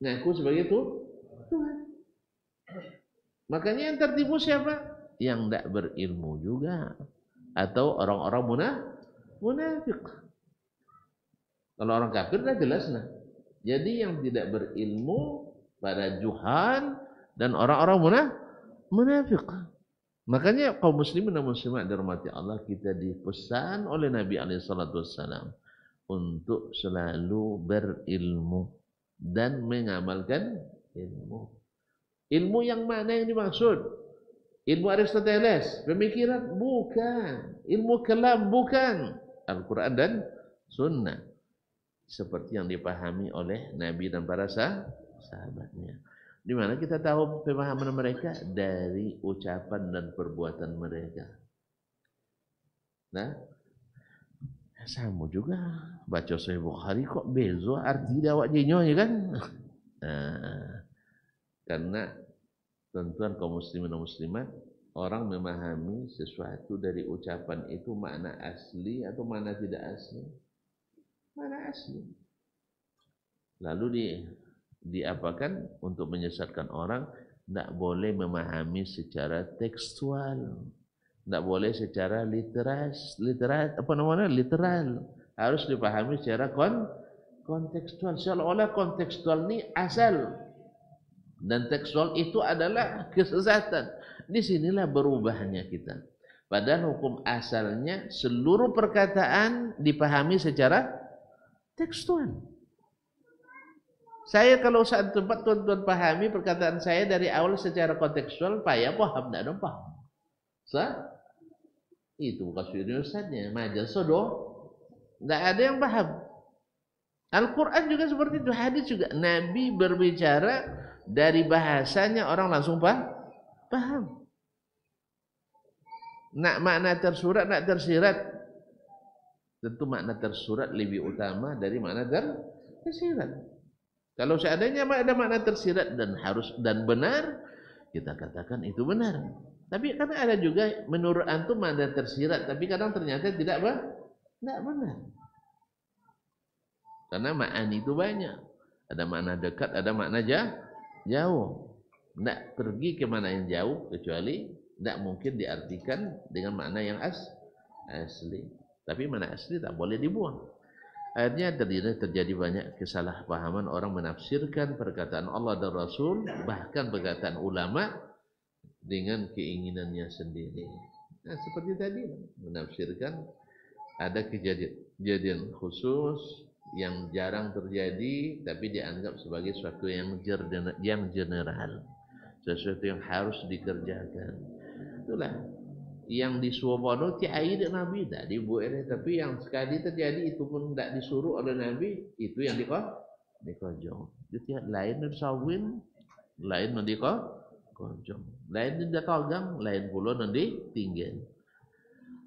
Ngaku sebagai Tuhan. Makanya yang tertipu siapa? Yang tidak berilmu juga. Atau orang-orang munafik. Kalau orang kafir dah jelas lah. Jadi yang tidak berilmu pada juhan dan orang-orang munafik. Makanya kaum muslimin dan muslimat dirahmati Allah, kita dipesan oleh Nabi SAW untuk selalu berilmu dan mengamalkan ilmu. Ilmu yang mana yang dimaksud? Ilmu Aristoteles, pemikiran bukan. Ilmu kalam bukan. Al-Quran dan Sunnah. Seperti yang dipahami oleh Nabi dan para sahabatnya. Di mana kita tahu pemahaman mereka dari ucapan dan perbuatan mereka. Nah, sama juga baca Sahih Bukhari kok bezo arti dawak jenyo ya kan? Nah, karena tentuan kaum muslimin dan muslimat, orang memahami sesuatu dari ucapan itu makna asli atau makna tidak asli. Makna asli. Lalu diapakan untuk menyesatkan orang, tidak boleh memahami secara tekstual, tidak boleh secara literal, harus dipahami secara kontekstual. Seolah-olah kontekstual ini asal dan tekstual itu adalah kesesatan. Disinilah berubahnya kita. Padahal hukum asalnya seluruh perkataan dipahami secara tekstual. Saya kalau saat tempat tuan-tuan pahami perkataan saya dari awal secara kontekstual, payah paham, tidak ada paham. Itu bukan suri ustaznya, majas sodoh, tidak ada yang paham. Al-Quran juga seperti itu, hadis juga. Nabi berbicara dari bahasanya orang langsung paham. Nak makna tersurat, nak tersirat. Tentu makna tersurat lebih utama dari makna tersirat. Kalau seandainya ada makna tersirat dan harus dan benar, kita katakan itu benar. Tapi karena ada juga menurut antum makna tersirat, tapi kadang ternyata tidak benar. Karena makna itu banyak. Ada makna dekat, ada makna jauh. Tidak pergi ke mana yang jauh, kecuali tidak mungkin diartikan dengan makna yang asli. Tapi makna asli tak boleh dibuang. Akhirnya terjadi banyak kesalahpahaman, orang menafsirkan perkataan Allah dan Rasul, bahkan perkataan ulama dengan keinginannya sendiri. Nah, seperti tadi menafsirkan ada kejadian khusus yang jarang terjadi tapi dianggap sebagai sesuatu yang general, sesuatu yang harus dikerjakan. Itulah yang disuruh ti air Nabi tak dibuat, tapi yang sekali terjadi itu pun tidak disuruh oleh Nabi, itu yang dikojong. Jadi lain disawin, lain dikojong, lain ditogang, lain pula ditinggal.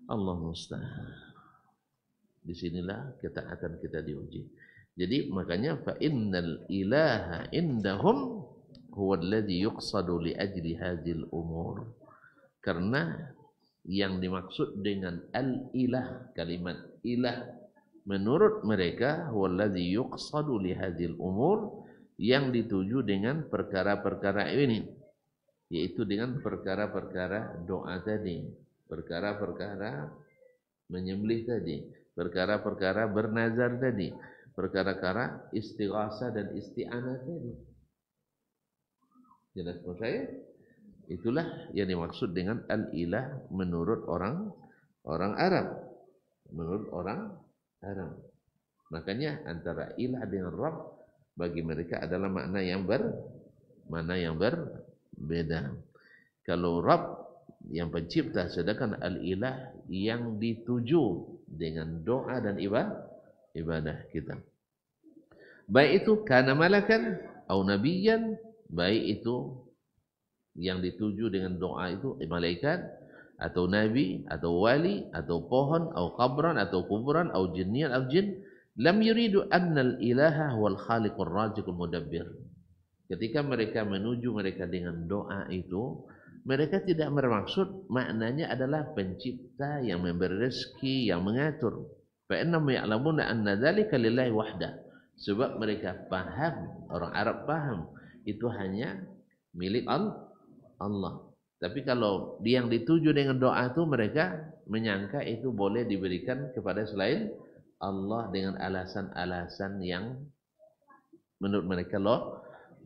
Allah musta'an. Disinilah ketaatan kita diuji. Jadi makanya fa innal ilaha indahum huwa alladhi yuqsadu li ajli hadhil umur. Karena yang dimaksud dengan al-ilah, kalimat ilah, menurut mereka huwallazi yuqsadu li hadzal umur, yang dituju dengan perkara-perkara ini, yaitu dengan perkara-perkara doa tadi, perkara-perkara menyembelih tadi, perkara-perkara bernazar tadi, perkara-perkara istighasah dan isti'anah tadi. Jelas menurut saya? Itulah yang dimaksud dengan al-ilah menurut orang Arab. Menurut orang Arab. Makanya antara ilah dengan Rabb bagi mereka adalah makna yang berbeda. Kalau Rabb yang pencipta, sedangkan al-ilah yang dituju dengan doa dan ibadah kita. Baik itu kana malakan atau nabiyan, baik itu yang dituju dengan doa itu malaikat atau nabi atau wali atau pohon atau qabran atau kuburan atau jinnian atau jin, lam yuridu anna al-ilaha huwal khaliqur raziqul mudabbir. Ketika mereka menuju mereka dengan doa itu, mereka tidak bermaksud maknanya adalah pencipta yang memberi rezeki, yang mengatur. Fa innahum ya'lamuna anna dzalika lillahi wahdah. Sebab mereka paham, orang Arab paham, itu hanya milik Allah. Tapi kalau yang dituju dengan doa itu, mereka menyangka itu boleh diberikan kepada selain Allah dengan alasan-alasan yang menurut mereka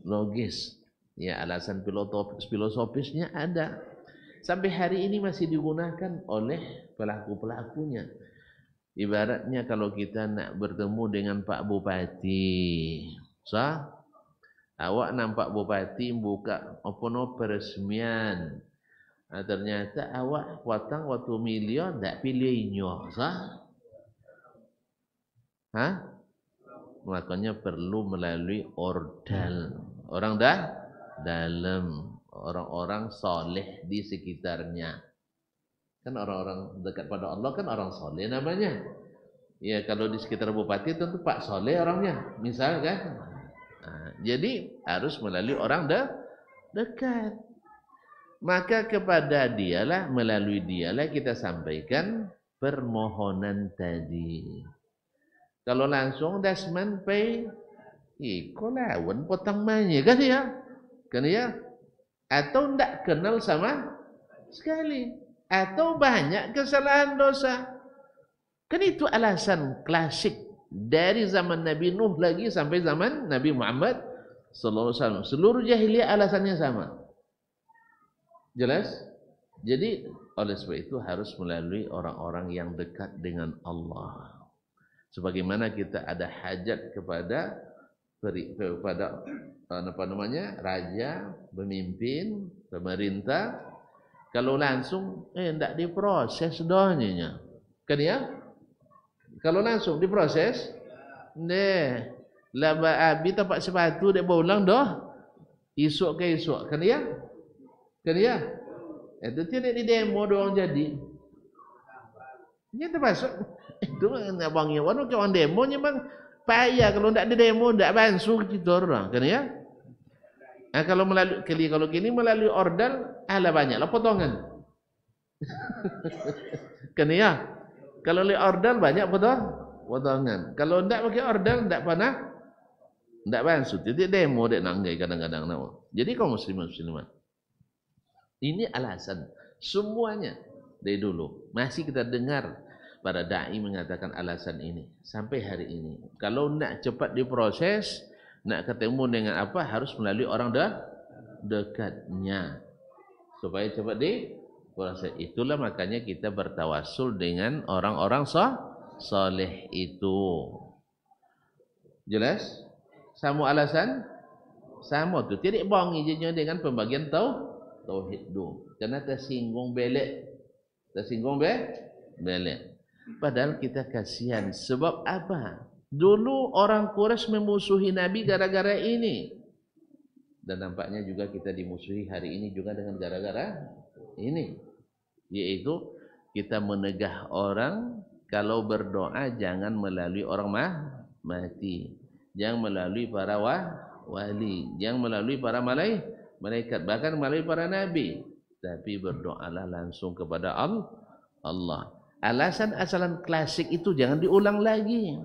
logis. Ya, alasan filosofisnya ada. Sampai hari ini masih digunakan oleh pelaku-pelakunya. Ibaratnya kalau kita nak bertemu dengan Pak Bupati, awak nampak Bupati buka peresmian Ternyata awak potong waktu milion tak pilihnya, sah? Hah? Makanya perlu melalui ordal. Orang dalam, orang-orang soleh di sekitarnya. Kan orang-orang dekat pada Allah kan orang soleh namanya. Ya kalau di sekitar bupati tentu Pak Soleh orangnya, misal kan. Jadi harus melalui orang dekat. Maka kepada dialah, melalui dialah kita sampaikan permohonan tadi. Kalau langsung dasman pay, kau lawan potong manya kan ya? Atau tidak kenal sama sekali, atau banyak kesalahan dosa. Kan itu alasan klasik dari zaman Nabi Nuh lagi sampai zaman Nabi Muhammad sallallahu alaihi wasallam. Seluruh jahiliyah alasannya sama. Jelas? Jadi oleh sebab itu harus melalui orang-orang yang dekat dengan Allah. Sebagaimana kita ada hajat kepada raja, pemimpin, pemerintah, kalau langsung tidak diproses doanya. Kan ya? Kalau langsung diproses, laba abi tapak sepatu dia pulang dah. Esok ke esok, kan ya? Kan ya? Itu tidak di demo doang jadi. Ini termasuk itu nak bangnya warna kawan demo nya bang payah kalau tidak di demo tidak bansu kita orang, kan ya? Kalau melalui kalau gini melalui ordal ala banyaklah potongan. Kan ya? Kalau melalui ordal banyak potongan. Kalau tidak pakai ordal tidak pernah tidak bansu. Jadi demo dek nanggai kadang-kadang nama. Jadi kaum muslimat. Ini alasan semuanya dari dulu. Masih kita dengar para dai mengatakan alasan ini sampai hari ini. Kalau nak cepat diproses, nak ketemu dengan apa harus melalui orang dekatnya supaya cepat diproses. Itulah makanya kita bertawasul dengan orang-orang soleh itu. Jelas? Sama alasan? Sama tu. Tidak bohong izinnya dengan pembagian tauhid tu. Karena tersinggung belek. Padahal kita kasihan. Sebab apa? Dulu orang Quraisy memusuhi Nabi gara-gara ini. Dan nampaknya juga kita dimusuhi hari ini juga dengan gara-gara ini. Yaitu kita menegah orang kalau berdoa jangan melalui orang mati. Jangan melalui para wali. Jangan melalui para malaikat. Bahkan melalui para nabi. Tapi berdoalah langsung kepada Allah. Alasan-alasan klasik itu jangan diulang lagi.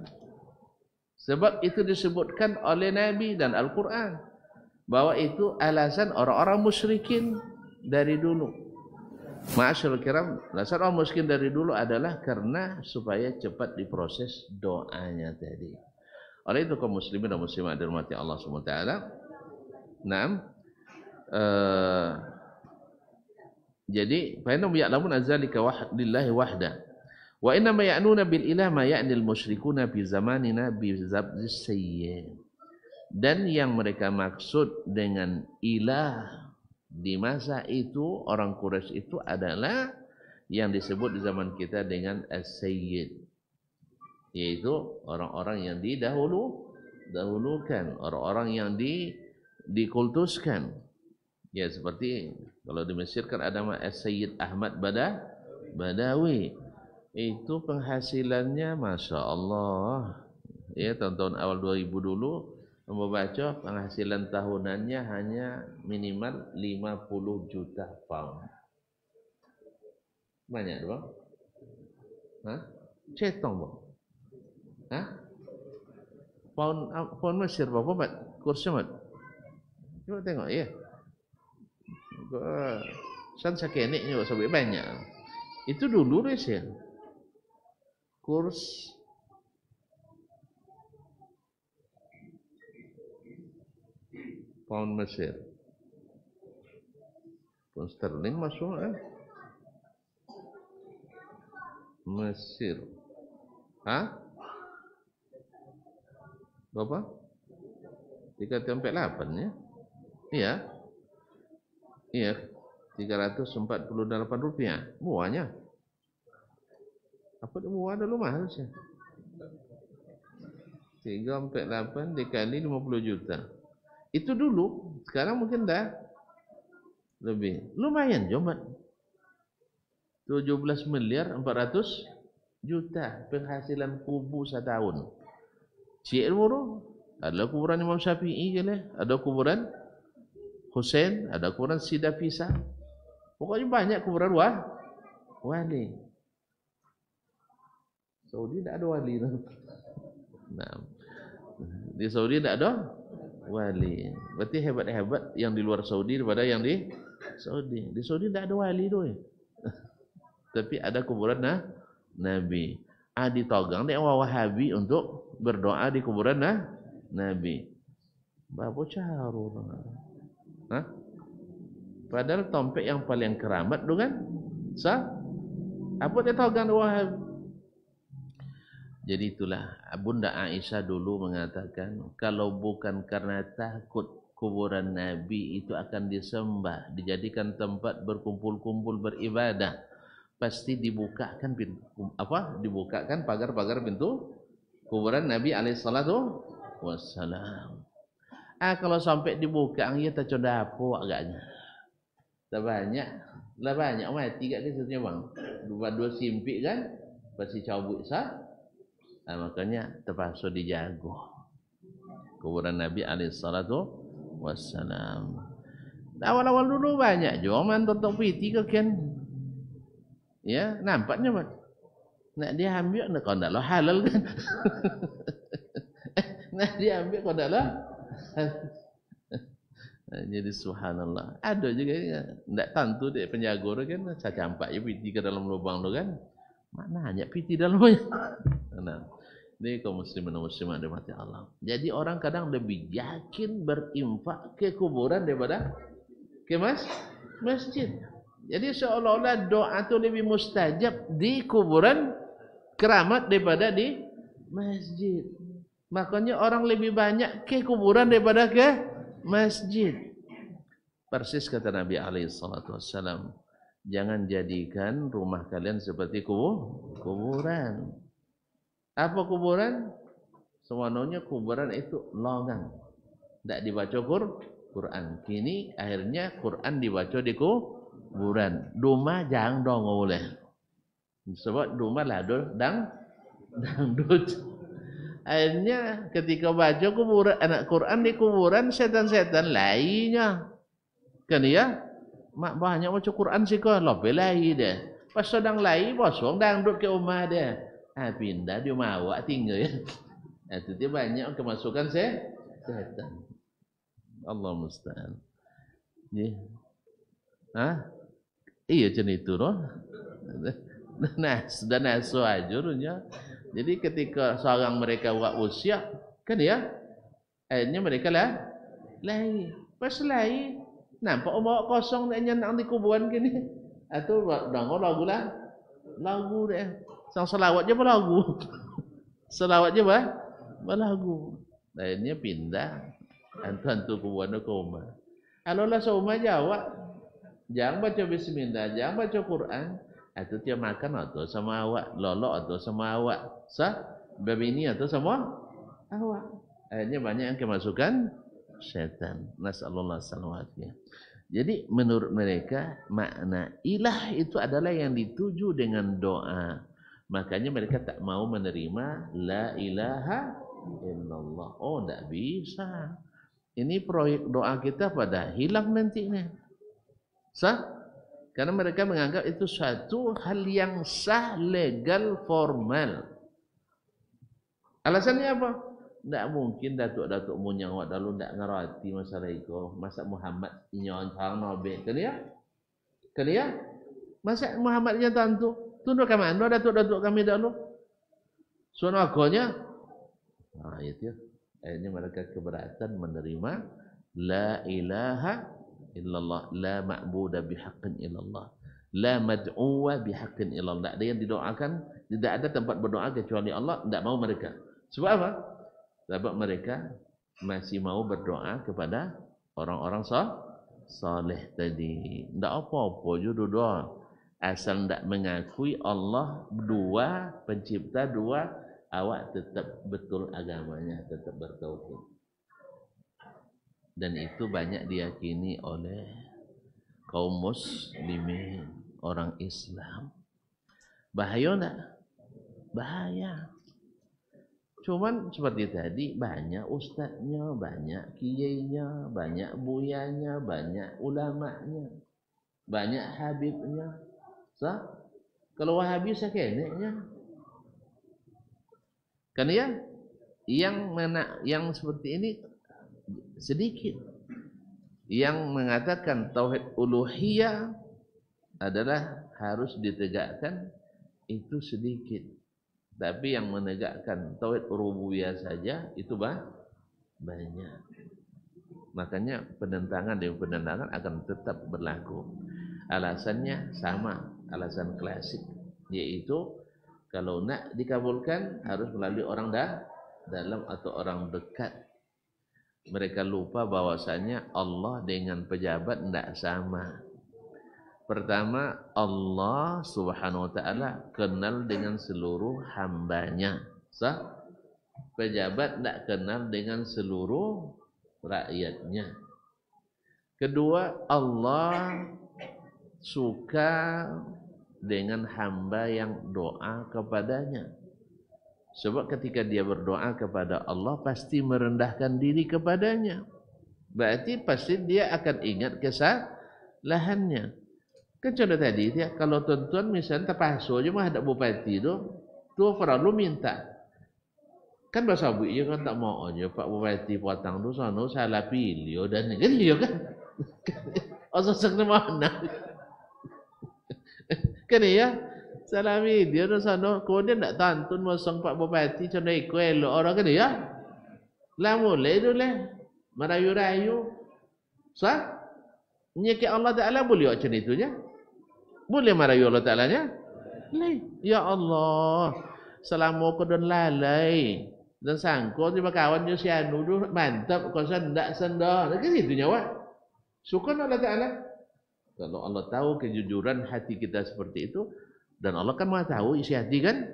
Sebab itu disebutkan oleh Nabi dan Al-Quran. Bahwa itu alasan orang-orang musyrikin dari dulu. Ma'asyarul kiram, alasan orang musyrikin dari dulu adalah karena supaya cepat diproses doanya tadi. Oleh itu kaum muslimin dan muslimat dirahmati Allah SWT. Jadi fa innahum ya'lamun azzalika lillahi wahda. Wa inna ma ya'nuna bil ilah ma ya'nil musyrikuna bi zamanina bi zabzis sayyi. Dan yang mereka maksud dengan ilah di masa itu orang Quraisy itu adalah yang disebut di zaman kita dengan as-sayyid, yaitu orang-orang yang didahulukan, orang-orang yang dikultuskan. Ya seperti kalau di Mesir kan ada Sayyid Ahmad Badawi. Itu penghasilannya Masya Allah. Ya tahun-tahun awal 2000 dulu membaca penghasilan tahunannya hanya minimal 50 juta pound. Banyak bang? Hah? Cetong bang? Hah? Pound Mesir berapa mat? Kursnya mat? Coba tengok ya. San sakenik juga sampai banyak. Itu dulu res ya. Kurs pound Mesir. Pound sterling masuk Mesir. Hah? Berapa? 3.48 ya? Iya. Iya. Rp348. Murahnya. Apa dia murah dulu mahal sih? 348 dikali 50 juta. Itu dulu. Sekarang mungkin dah lebih. Lumayan Jomat. 17 miliar 400 juta penghasilan kubu setahun. Cik Muru, ada kuburan Imam Syafi'i ke lah? Ada kuburan Husain, ada kuburan Sida Fisa. Pokoknya banyak kuburan wali. Saudi tak ada wali. Nah, di Saudi tak ada wali. Berarti hebat-hebat yang di luar Saudi daripada yang di Saudi. Di Saudi tak ada wali tu. Tapi ada kuburan Nabi. Ditogang dia Wahabi untuk berdoa di kuburan Nabi. Berapa cara? Padahal tompek yang paling keramat tu kan? Apa dia togang Wahabi? Jadi itulah Bunda Aisyah dulu mengatakan, kalau bukan karena takut kuburan Nabi itu akan disembah, dijadikan tempat berkumpul-kumpul beribadah, pasti dibukakan dibukakan pagar-pagar pintu kuburan Nabi alaihissalatu wassalam. Kalau sampai dibuka ya tak coba apa agaknya. Tak banyak mati kat situ bang. Dua simpik kan pasti cabut sah. Makanya terpaksa dijaga kuburan Nabi alaihissalatu wassalam. Awal-awal dulu banyak juga mantok piti ke kan. Ya, nampaknya mat. Nak dia ambil nak kau ndaklah halal kan. Nak dia ambil kau ndaklah. Jadi subhanallah. Ada juga ndak tentu dia penjaga kan, saya campak je piti ke dalam lubang tu kan. Maknanya piti dalamnya. Nah, ini kaum muslimin dan muslimat dirahmati Allah. Jadi orang kadang lebih yakin berinfak ke kuburan daripada ke masjid. Jadi seolah-olah doa itu lebih mustajab di kuburan keramat daripada di masjid. Makanya orang lebih banyak ke kuburan daripada ke masjid. Persis kata Nabi SAW, jangan jadikan rumah kalian seperti kuburan. Apa kuburan? Semuanya kuburan itu longan. Tak dibaca Quran. Kini akhirnya Quran dibaca di kuburan. Duma jangan dong boleh. Sebab duma lah dangdut. Akhirnya ketika baca kuburan anak Quran di kuburan, setan-setan lainnya. Kan ya? Mak banyak baca Quran sih kok, lebih lain deh. Pas sedang lain bosong dangdut ke rumah dia. Pindah dia mau tinggal ya. Itu dia banyak kemasukan setan. Allah musta'an. Iya macam itu loh. Dan nasu ajurnya. Jadi ketika seorang mereka buat usia, kan ya, akhirnya mereka lain. Pas lain, nampak bawa kosong dan nang di kuburan gini. Atau dengar lagu dia. Sang selawat je berlagu. Selawat je berlagu. Akhirnya pindah. Hantu-hantu kuburan ke rumah. Kalau lah seumah jawab, jangan baca bismillah, jangan baca Quran. Itu dia makan atau sama awak, lolok atau sama awak, babini atau sama awak. Akhirnya banyak yang kemasukan syaitan. Nasallallahu alaihi. Jadi menurut mereka makna ilah itu adalah yang dituju dengan doa. Makanya mereka tak mau menerima la ilaha illallah. Oh, tak bisa. Ini proyek doa kita pada hilang nantinya. Karena mereka menganggap itu suatu hal yang sah, legal, formal. Alasannya apa? Tak mungkin datuk-datuk munyang awak dulu tak ngerti masalah itu. Masa Muhammad inyon orang Nabi. Kan ya? Masa Muhammad yang tentu. Tunduk ke mana datuk-datuk kami dahulu? Soal agonya. Itu. Akhirnya mereka keberatan menerima la ilaha illallah, la ma'budu bihaqqin illallah, la mad'uwa bihaqqin illallah. Ada yang didoakan, tidak ada tempat berdoa kecuali Allah, tidak mau mereka. Sebab apa? Sebab mereka masih mau berdoa kepada orang-orang saleh tadi. Ndak apa-apa juga doa. Asal ndak mengakui Allah dua, pencipta dua, awak tetap betul agamanya, tetap bertauhid. Dan itu banyak diyakini oleh kaum muslimin, orang Islam. Bahaya enggak? Bahaya. Cuman seperti tadi, banyak ustadznya, banyak kiyainya, banyak buyanya, banyak ulamanya, banyak habibnya. Kalau Wahabi sakeneknya. Kan ya? Yang seperti ini sedikit. Yang mengatakan tauhid uluhiyah adalah harus ditegakkan itu sedikit. Tapi yang menegakkan tauhid rububiyah saja itu banyak. Makanya penentangan dan penentangan akan tetap berlaku. Alasannya sama, alasan klasik, yaitu kalau nak dikabulkan harus melalui orang dalam atau orang dekat. Mereka lupa bahwasanya Allah dengan pejabat tidak sama. Pertama, Allah Subhanahu wa taala kenal dengan seluruh hambanya. Pejabat tidak kenal dengan seluruh rakyatnya. Kedua, Allah suka dengan hamba yang doa kepadanya. Sebab ketika dia berdoa kepada Allah pasti merendahkan diri kepadanya. Berarti pasti dia akan ingat kesalahannya. Kan contoh tadi dia, kalau tuan-tuan misalnya terpaksa aja mah ada bupati tu perlu minta. Kan bahasa bu iya kan tak mau aja Pak Bupati potang tu sono salah pilih dan kan dia kan. Asal mana? Kan ya? Salah pilih tu sono kemudian tak tantun masang Pak Bupati contoh ikut elok orang kan ya? Lah mulai tu lah merayu-rayu. Sah? Nyekik Allah Ta'ala boleh macam itunya? Boleh merayu Allah Ta'ala-nya? Ya Allah, selama kau dan lalai dan sangkut di kawan dia si anu tu mantap kau sendak senda. Kan itunya wak. Syukur Allah Ta'ala. Kalau Allah tahu kejujuran hati kita seperti itu, dan Allah kan maha tahu isi hati kan?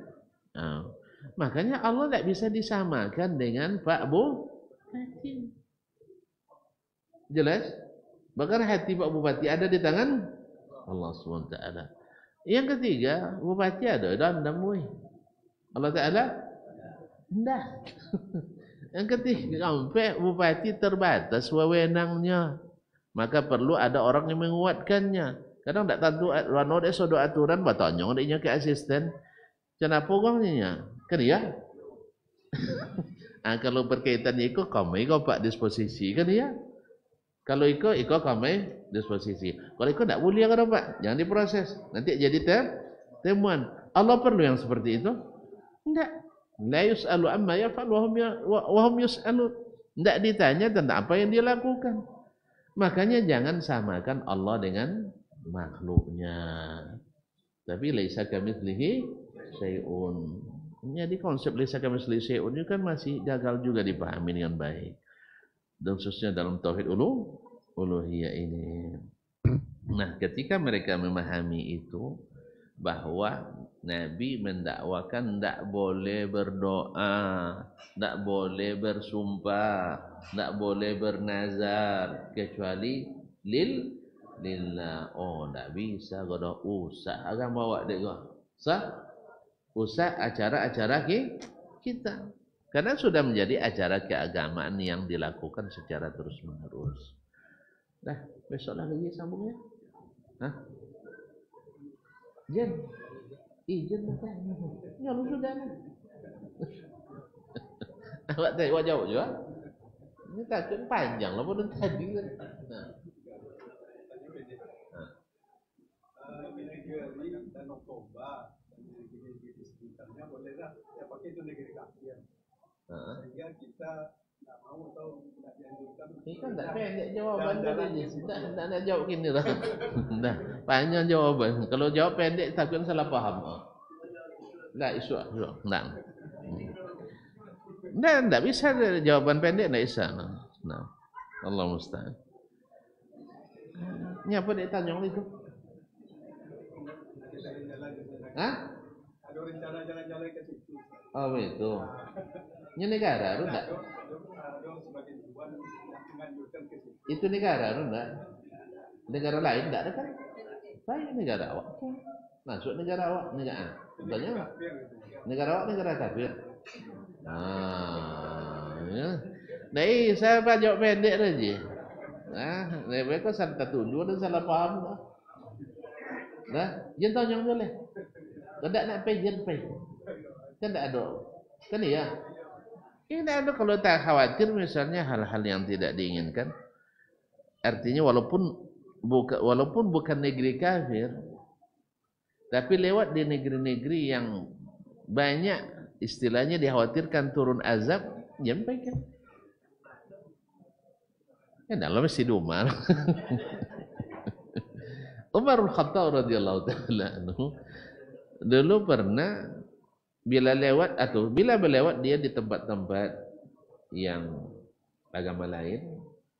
Makanya Allah tak bisa disamakan dengan Pak Bupati. Jelas? Bahkan hati Pak Bupati ada di tangan Allah SWT. Yang ketiga, Bupati ada dan weh. Allah Ta'ala enggak. Yang ketiga, sampai Bupati terbatas wewenangnya. Maka perlu ada orang yang menguatkannya. Kadang tak tentu rano dia sodo aturan batanya dia ke asisten. Kenapa orangnya? Kan ya? Kalau berkaitan itu kami kau Pak disposisi kan ya? Kalau ikut kami disposisi. Kalau ikut tak boleh kan Pak? Jangan diproses. Nanti jadi temuan. Allah perlu yang seperti itu? Enggak. La yus'alu amma yaf'al wa hum yus'alun. Enggak ditanya tentang apa yang dia lakukan. Makanya jangan samakan Allah dengan makhluknya. Tapi laisa kamitslihi syai'un. Jadi konsep laisa kamitslihi syai'un itu kan masih gagal juga dipahami dengan baik. Dan khususnya dalam tauhid uluhiyah ini. Nah, ketika mereka memahami itu bahwa Nabi mendakwakan tidak boleh berdoa, tidak boleh bersumpah, tidak boleh bernazar kecuali lillah. Oh, tidak bisa kalau usah agama bawa dek usah acara-acara kita. Karena sudah menjadi acara keagamaan yang dilakukan secara terus-menerus. Dah, besok lagi sambungnya. Hah? Jen. Jen bukan. Ya lu sudah. Awak tengok jauh juga. Ini takut panjang lah pun tadi kan. Nah. Negeri dan Oktober di sekitarnya bolehlah ya pakai itu negeri kafir. Sehingga kita tidak mau atau tidak dianjurkan. Ini kan tak pendek jawaban tadi. Tak nak jawab gini lah. Dah, panjang jawaban. Kalau jawab pendek takut salah faham. Lah isu. Nah. Tak bisa jawaban pendek tak bisa. Nah. Allah musta'an. Nyapa dek Tanjung itu? Hah? Ada rencana jalan-jalan ke situ. Oh itu. Ini negara, ada enggak? Ada sebagian tujuan yang menganjurkan ke situ. Itu negara, ada enggak? Negara lain enggak ada kan? Saya negara awak. Masuk negara awak, negara. Tanya, negara awak negara kafir. Ya. Nah, saya baca pendek aja. Nah, mereka salah tuduh dan salah paham lah. Nah, jangan tahu yang boleh. Tidak nak pay, jangan pay. Kan tidak ada. Kan iya. Ini ada kalau tak khawatir misalnya hal-hal yang tidak diinginkan. Artinya walaupun bukan negeri kafir, tapi lewat di negeri-negeri yang banyak istilahnya dikhawatirkan turun azab, nyampaikan. Ya dalam mesti Umar. Umar Al-Khattab radhiyallahu taala anhu dulu pernah bila berlewat dia di tempat-tempat yang agama lain,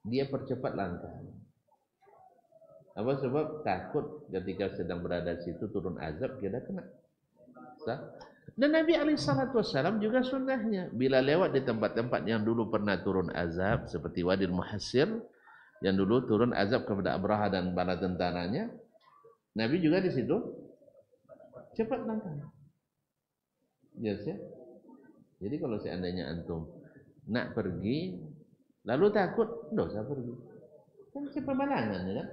dia percepat langkah. Apa sebab? Takut ketika sedang berada di situ turun azab kita kena. Dan Nabi SAW juga sunnahnya bila lewat di tempat-tempat yang dulu pernah turun azab seperti Wadil Muhassir yang dulu turun azab kepada Abraha dan bala tentaranya, Nabi juga di situ cepat langkah. Yes, ya. Jadi kalau seandainya antum nak pergi lalu takut, dosa pergi. Kan pemenangan ya kan?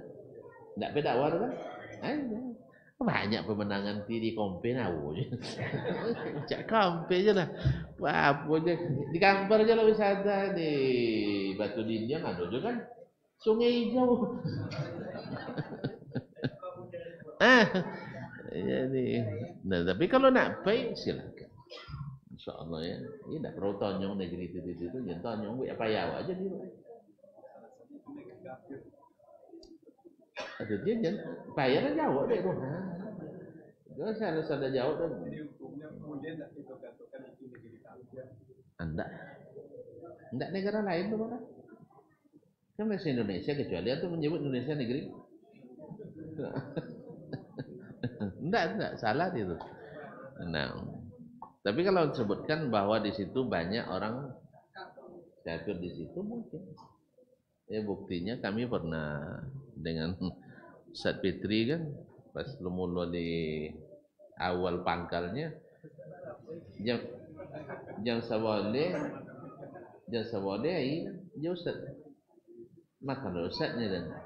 Tidak beda war kan? Banyak pemenangan di kompen awu. Cak kompen je lah. Apa je di Kampar je lah wisata di Batu Dinding ada je kan. Sungai hijau. Jadi, nah tapi kalau nak pergi silakan. InsyaAllah ya. Ini tak perlu tonyong negeri itu, jangan tonyong buat apa ya aja di rumah. Aduh dia jangan bayar jauh deh tuh. Kalau saya jauh tuh. Jadi hukumnya kemudian tidak dipergantungkan itu negeri kafir. Enggak negara lain tuh mana? Kan masih Indonesia kecuali itu menyebut Indonesia negeri. Enggak salah itu. Nah, tapi kalau disebutkan bahwa di situ banyak orang kafir di situ mungkin. Ya buktinya kami pernah dengan Ustaz Fitri kan pas mula di awal pangkalnya jam sabole ai dia Ustaz makan Ustaznya dan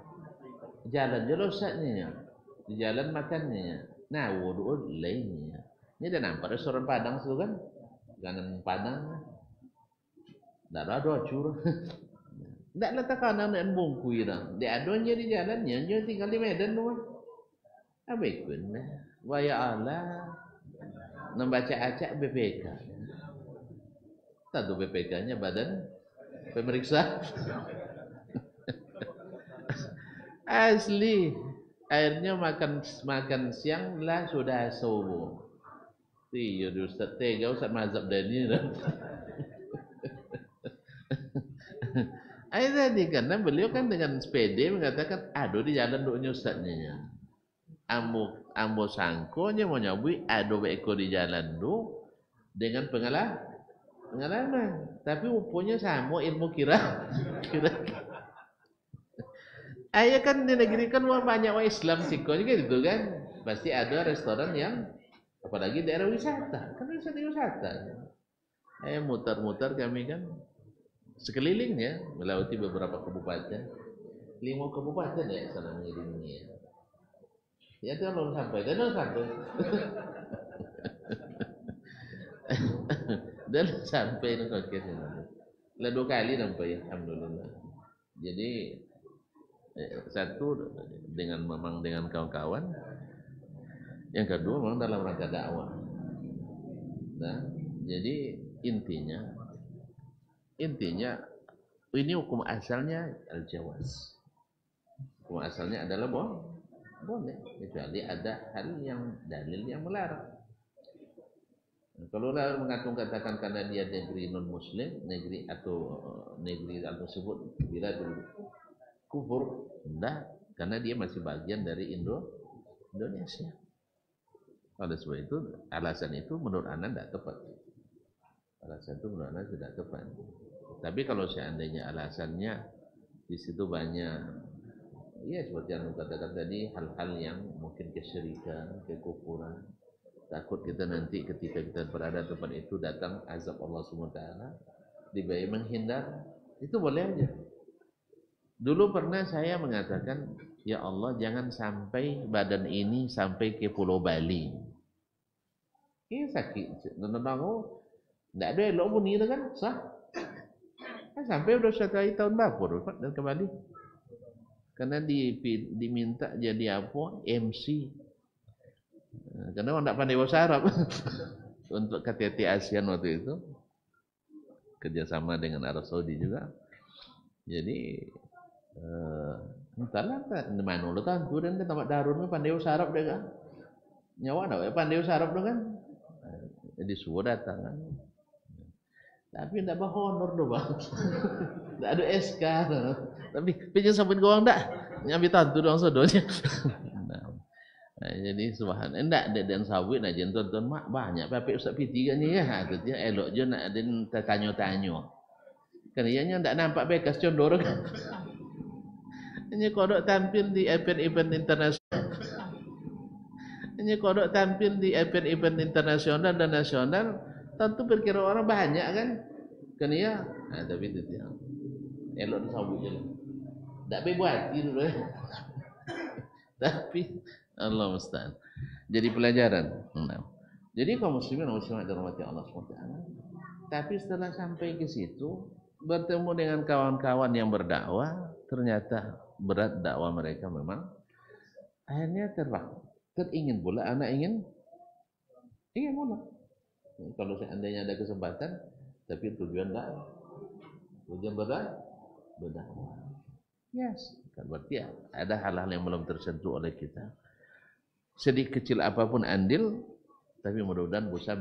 jalan je Ustaznya di jalan makannya nah wudu lainnya ini dah nampak restoran Padang situ kan kanan Padang dah ada curah. Tak letak kanan dan bungkui dah. Dia adonnya di jalannya, dia tinggal di Medan tu. Abik pun. Waya Allah. Membaca acak BPK. Tak tu BPK-nya badan pemeriksa. Asli. Akhirnya makan siang lah sudah subuh. Iya Ustaz tega Ustaz mazhab Dani dah. Tadi karena beliau kan dengan sepede mengatakan aduh di jalan doanya Ustaznya ambo sangkonya mau nyabui aduh beko di jalan do dengan pengalaman tapi rupanya sama ilmu kira ayah kan di negeri kan banyak orang Islam sikonya gitu kan pasti ada restoran yang apalagi daerah wisata kan wisata ayah muter-muter kami kan sekelilingnya melewati beberapa kabupaten 5 kabupaten ya sana mengelilingi ya itu belum sampai dan sampai itu koketnya lah 2 kali sampai alhamdulillah jadi satu dengan kawan-kawan yang kedua memang dalam rangka dakwah nah jadi intinya ini hukum asalnya al-jawaz. Hukum asalnya adalah boleh kecuali ada hal yang dalil yang melarang. Kalau katakan karena dia negeri non muslim, negeri atau sebut bila kufur, enggak karena dia masih bagian dari Indonesia. Oleh sebab itu alasan itu menurut Anda tidak tepat. Alasan itu menurut Anda tidak tepat. Tapi kalau seandainya alasannya di situ banyak, ya seperti yang katakan tadi, hal-hal yang mungkin kesyirikan, kekufuran, takut kita nanti ketika kita berada di tempat itu datang azab Allah SWT, dibayar menghindar, itu boleh aja. Dulu pernah saya mengatakan, ya Allah jangan sampai badan ini sampai ke Pulau Bali. Ini sakit. Nonton tidak ada elok pun ini kan sah. Sampai udah 1 tahun bapur dan kembali. Karena diminta jadi apa? MC. Karena orang tidak pandai bahasa Arab. Untuk KTT ASEAN waktu itu kerjasama dengan Arab Saudi juga. Jadi entahlah mana lo kan tu dan tempat darun pandai bahasa Arab dia kan. Nyawa dah pandai bahasa Arab tu kan. Jadi suruh datang kan. Tapi tidak berhonor tu bang. Tidak ada SK. Tapi pinjam sampai ke orang tak? Nyambi tantu doang sodonya. Jadi subhanallah. Enggak ada dan sawit aja tonton mak banyak pakai Ustaz Piti kan ya. Dia elok je nak ada tanya-tanya. Kan ianya enggak nampak bekas condor kan. Ini kodok tampil di event-event internasional. Ini kodok tampil di event-event internasional dan nasional. Tentu perkira orang banyak kan. Kan iya. Tapi itu dia. Elok disambut je lah. Tak boleh buat dulu. Tapi Allah musta'an. Jadi pelajaran. Jadi kaum muslimin dan muslimat dirahmati Allah SWT. Tapi setelah sampai ke situ, bertemu dengan kawan-kawan yang berdakwah, ternyata berat dakwah mereka memang. Akhirnya teringin pula, anak ingin pula. Kalau seandainya ada kesempatan, tapi tujuan dakwah, tujuan berdakwah. Yes, kan berarti ada hal-hal yang belum tersentuh oleh kita. Sedikit kecil apapun andil, tapi mudah-mudahan bisa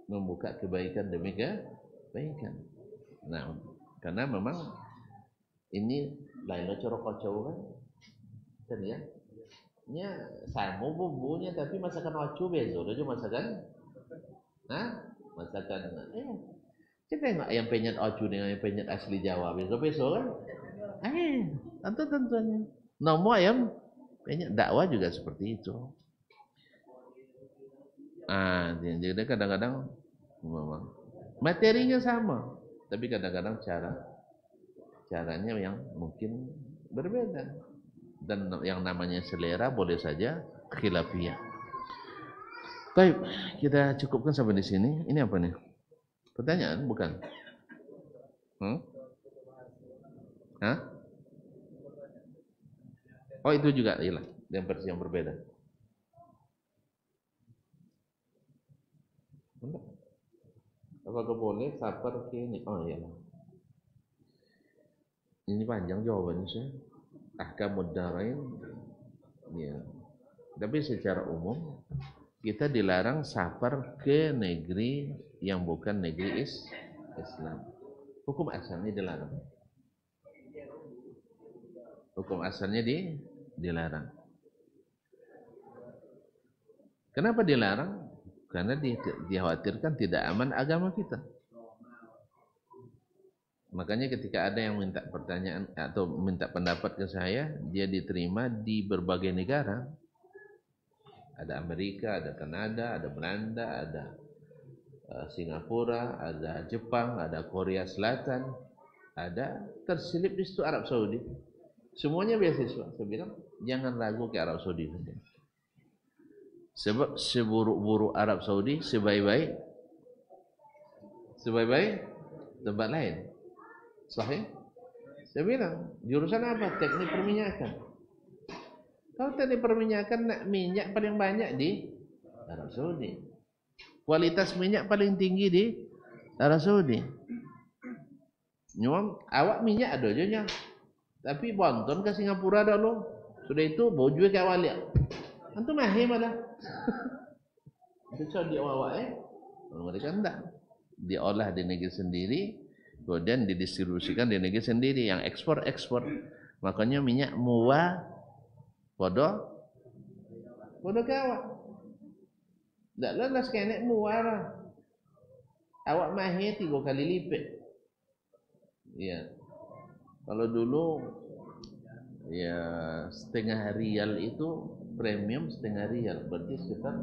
membuka kebaikan demi kebaikan. Nah, karena memang ini lain corok-corok kan ya. Nya sama bumbunya tapi masakan wacu bezo aja masakan. Masakan kita tengok ayam penyet wacu dengan ayam penyet asli Jawa bezo kan. Tentunya. Nomor ayam penyet dakwah juga seperti itu. Jadi kadang-kadang memang materinya sama, tapi kadang-kadang caranya yang mungkin berbeda. Dan yang namanya selera boleh saja khilafiyah. Baik, kita cukupkan sampai di sini. Ini apa nih? Pertanyaan bukan? Oh itu juga, iyalah, yang versi yang berbeda. Apakah boleh sabar ke ini? Oh iyalah. Ini panjang jawabannya sih. Ahkamud darain, ya. Tapi secara umum kita dilarang safar ke negeri yang bukan negeri Islam. Hukum asalnya dilarang. Hukum asalnya dilarang. Kenapa dilarang? Karena dikhawatirkan tidak aman agama kita. Makanya ketika ada yang minta pertanyaan atau minta pendapat ke saya, dia diterima di berbagai negara. Ada Amerika, ada Kanada, ada Belanda, ada Singapura, ada Jepang, ada Korea Selatan, ada terselip di situ Arab Saudi. Semuanya beasiswa. Saya bilang jangan ragu ke Arab Saudi saja. Sebab seburuk-buruk Arab Saudi sebaik-baik tempat lain. Sahih? Saya bilang, jurusan apa? Teknik perminyakan. Kalau teknik perminyakan, minyak paling banyak di Arab Saudi. Kualitas minyak paling tinggi di Arab Saudi. Nyuam, awak minyak ada aja. Tapi bonton ke Singapura dulu. Sudah itu, bojue ke awalnya. Antu mahir mana? Itu Saudi awak mereka enggak. Diolah di negeri sendiri. Kemudian didistribusikan di negeri sendiri yang ekspor. Makanya minyak muwa podo kawak. Tak lah sekenek muwa lah. Awak mahir 3 kali lipat. Ya. Kalau dulu ya setengah rial itu premium setengah rial. Berarti sekitar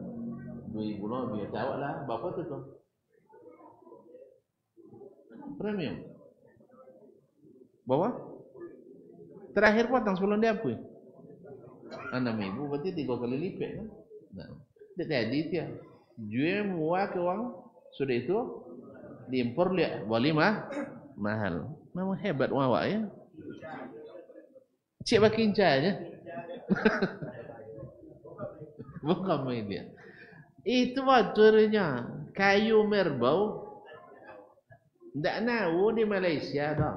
2.000 lebih. Awak lah berapa tu? Premium. Bawa? Terakhir potong sebelum dia apa? 6.000 berarti 3 kali lipat kan? Nah, jadi dia jual muah ke orang sudah itu diimpor dia boleh mahal. Memang hebat awak ya. Cik bakinca aja. Bukan main dia. Itu waktunya kayu merbau. Tak tahu di Malaysia dah.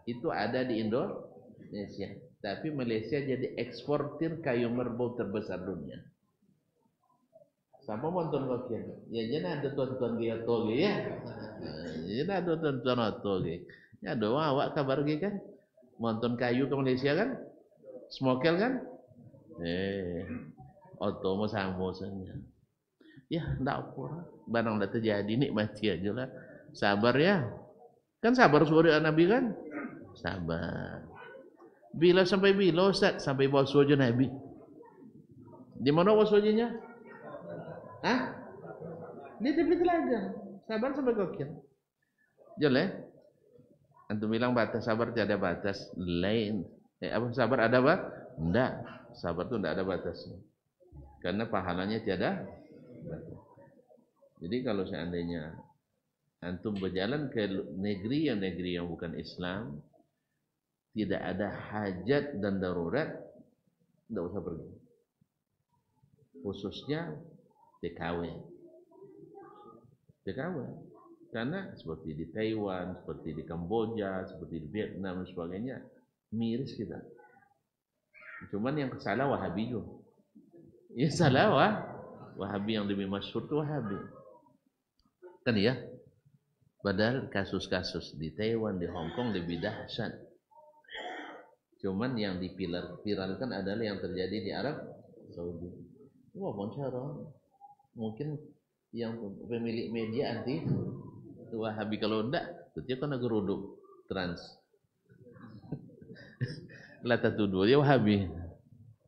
Itu ada di Indonesia. Tapi Malaysia jadi eksportir kayu merbau terbesar dunia. Sama monton kokian. Ya jangan ada tonton dia toge ya. Jangan ada tonton toge. Ya doa awak kabar ge kan. Monton kayu ke Malaysia kan? Smokel kan? Otomo samosanya. Ya ndak apa. Barang dah terjadi nikmati aja lah. Sabar ya. Kan sabar suara Nabi kan? Sabar. Bila sampai bila Ustaz? Sampai bawa suara Nabi. Di mana bawa suaranya? Hah? Di tepi telaga. Sabar sampai kokil. Jelas? Antum bilang batas sabar tiada batas. Lain. Apa sabar ada apa? Enggak. Sabar itu enggak ada batasnya. Karena pahalanya tiada batas. Jadi kalau seandainya antum berjalan ke negeri yang bukan Islam, tidak ada hajat dan darurat, tidak usah pergi. Khususnya TKW. Karena seperti di Taiwan, seperti di Kamboja, seperti di Vietnam dan sebagainya, miris kita. Cuman yang salah Wahabi juga. Ya salah Wahabi yang lebih masyhur itu Wahabi. Kan ya? Padahal kasus-kasus di Taiwan, di Hong Kong lebih dahsyat. Cuman yang dipiralkan adalah yang terjadi di Arab Saudi. Wah, cara mungkin yang pemilik media anti Wahabi, kalau enggak, dia kena geruduk trans. Lah tertuduh dia Wahabi.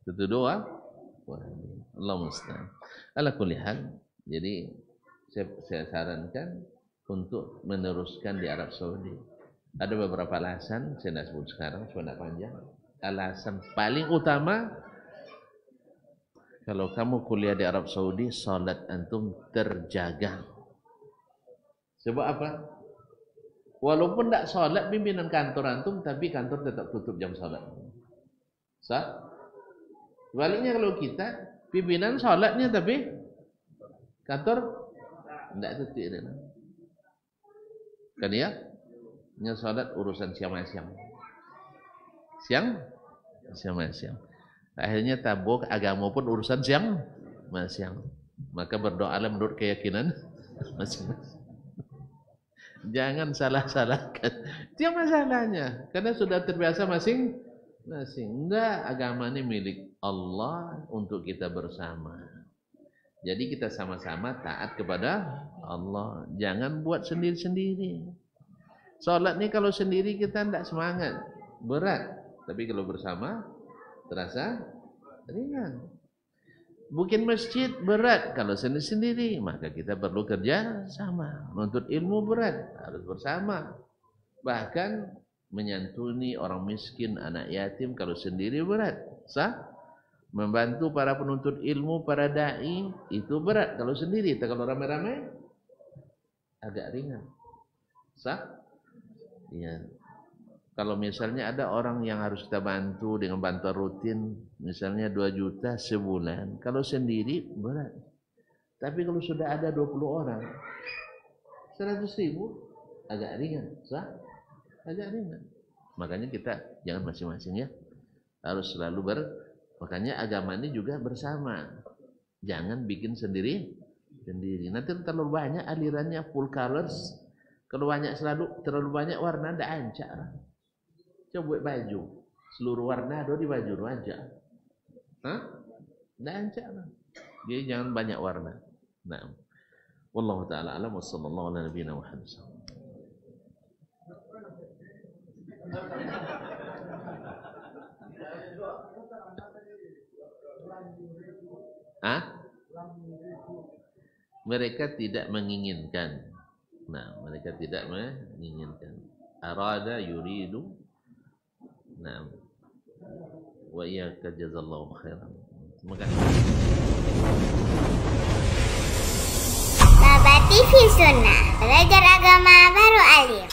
Tertuduh Wahabi. Allah musta'an. Ala kulli hal, jadi saya sarankan untuk meneruskan di Arab Saudi. Ada beberapa alasan, saya tidak sebut sekarang, supaya tidak panjang. Alasan paling utama, kalau kamu kuliah di Arab Saudi, salat antum terjaga. Sebab apa? Walaupun tidak salat pimpinan kantor antum, tapi kantor tetap tutup jam salat. Sah? Sebaliknya kalau kita, pimpinan salatnya tapi kantor tidak tutup. Kan ya? Nya salat urusan siang-siang. Siang-siang. Akhirnya tabuk agama pun urusan siang-siang. Maka berdoalah menurut keyakinan masing-masing. Jangan salah-salahkan. Itu masalahnya. Karena sudah terbiasa masing-masing. Enggak, agama ini milik Allah untuk kita bersama. Jadi kita sama-sama taat kepada Allah. Jangan buat sendiri-sendiri. Salat ni kalau sendiri kita tidak semangat, berat. Tapi kalau bersama terasa ringan. Bikin masjid berat kalau sendiri-sendiri, maka kita perlu kerja sama. Menuntut ilmu berat, harus bersama. Bahkan menyantuni orang miskin, anak yatim kalau sendiri berat. Sah? Membantu para penuntut ilmu, para dai itu berat kalau sendiri. Tapi kalau ramai-ramai agak ringan. Sah? Ya. Kalau misalnya ada orang yang harus kita bantu dengan bantuan rutin, misalnya 2 juta sebulan, kalau sendiri berat. Tapi kalau sudah ada 20 orang, 100.000 agak ringan, sah? Agak ringan. Makanya kita jangan masing-masing ya, harus selalu makanya agama ini juga bersama. Jangan bikin sendiri. Nanti terlalu banyak alirannya full colors. Kalau terlalu banyak warna, tidak ancak. Coba buat baju seluruh warna ada di baju aja. Hah? Danca lah. Dia jangan banyak warna. Nah. Wallahu taala alam wa sallallahu ala nabiyina Muhammad. Mereka tidak menginginkan. Nah, mereka tidak menginginkan. Arada yuridu. Nah. Wa iyyaka jazallahu khairan. Terima kasih. Baba TV Sunnah, belajar agama baru alim.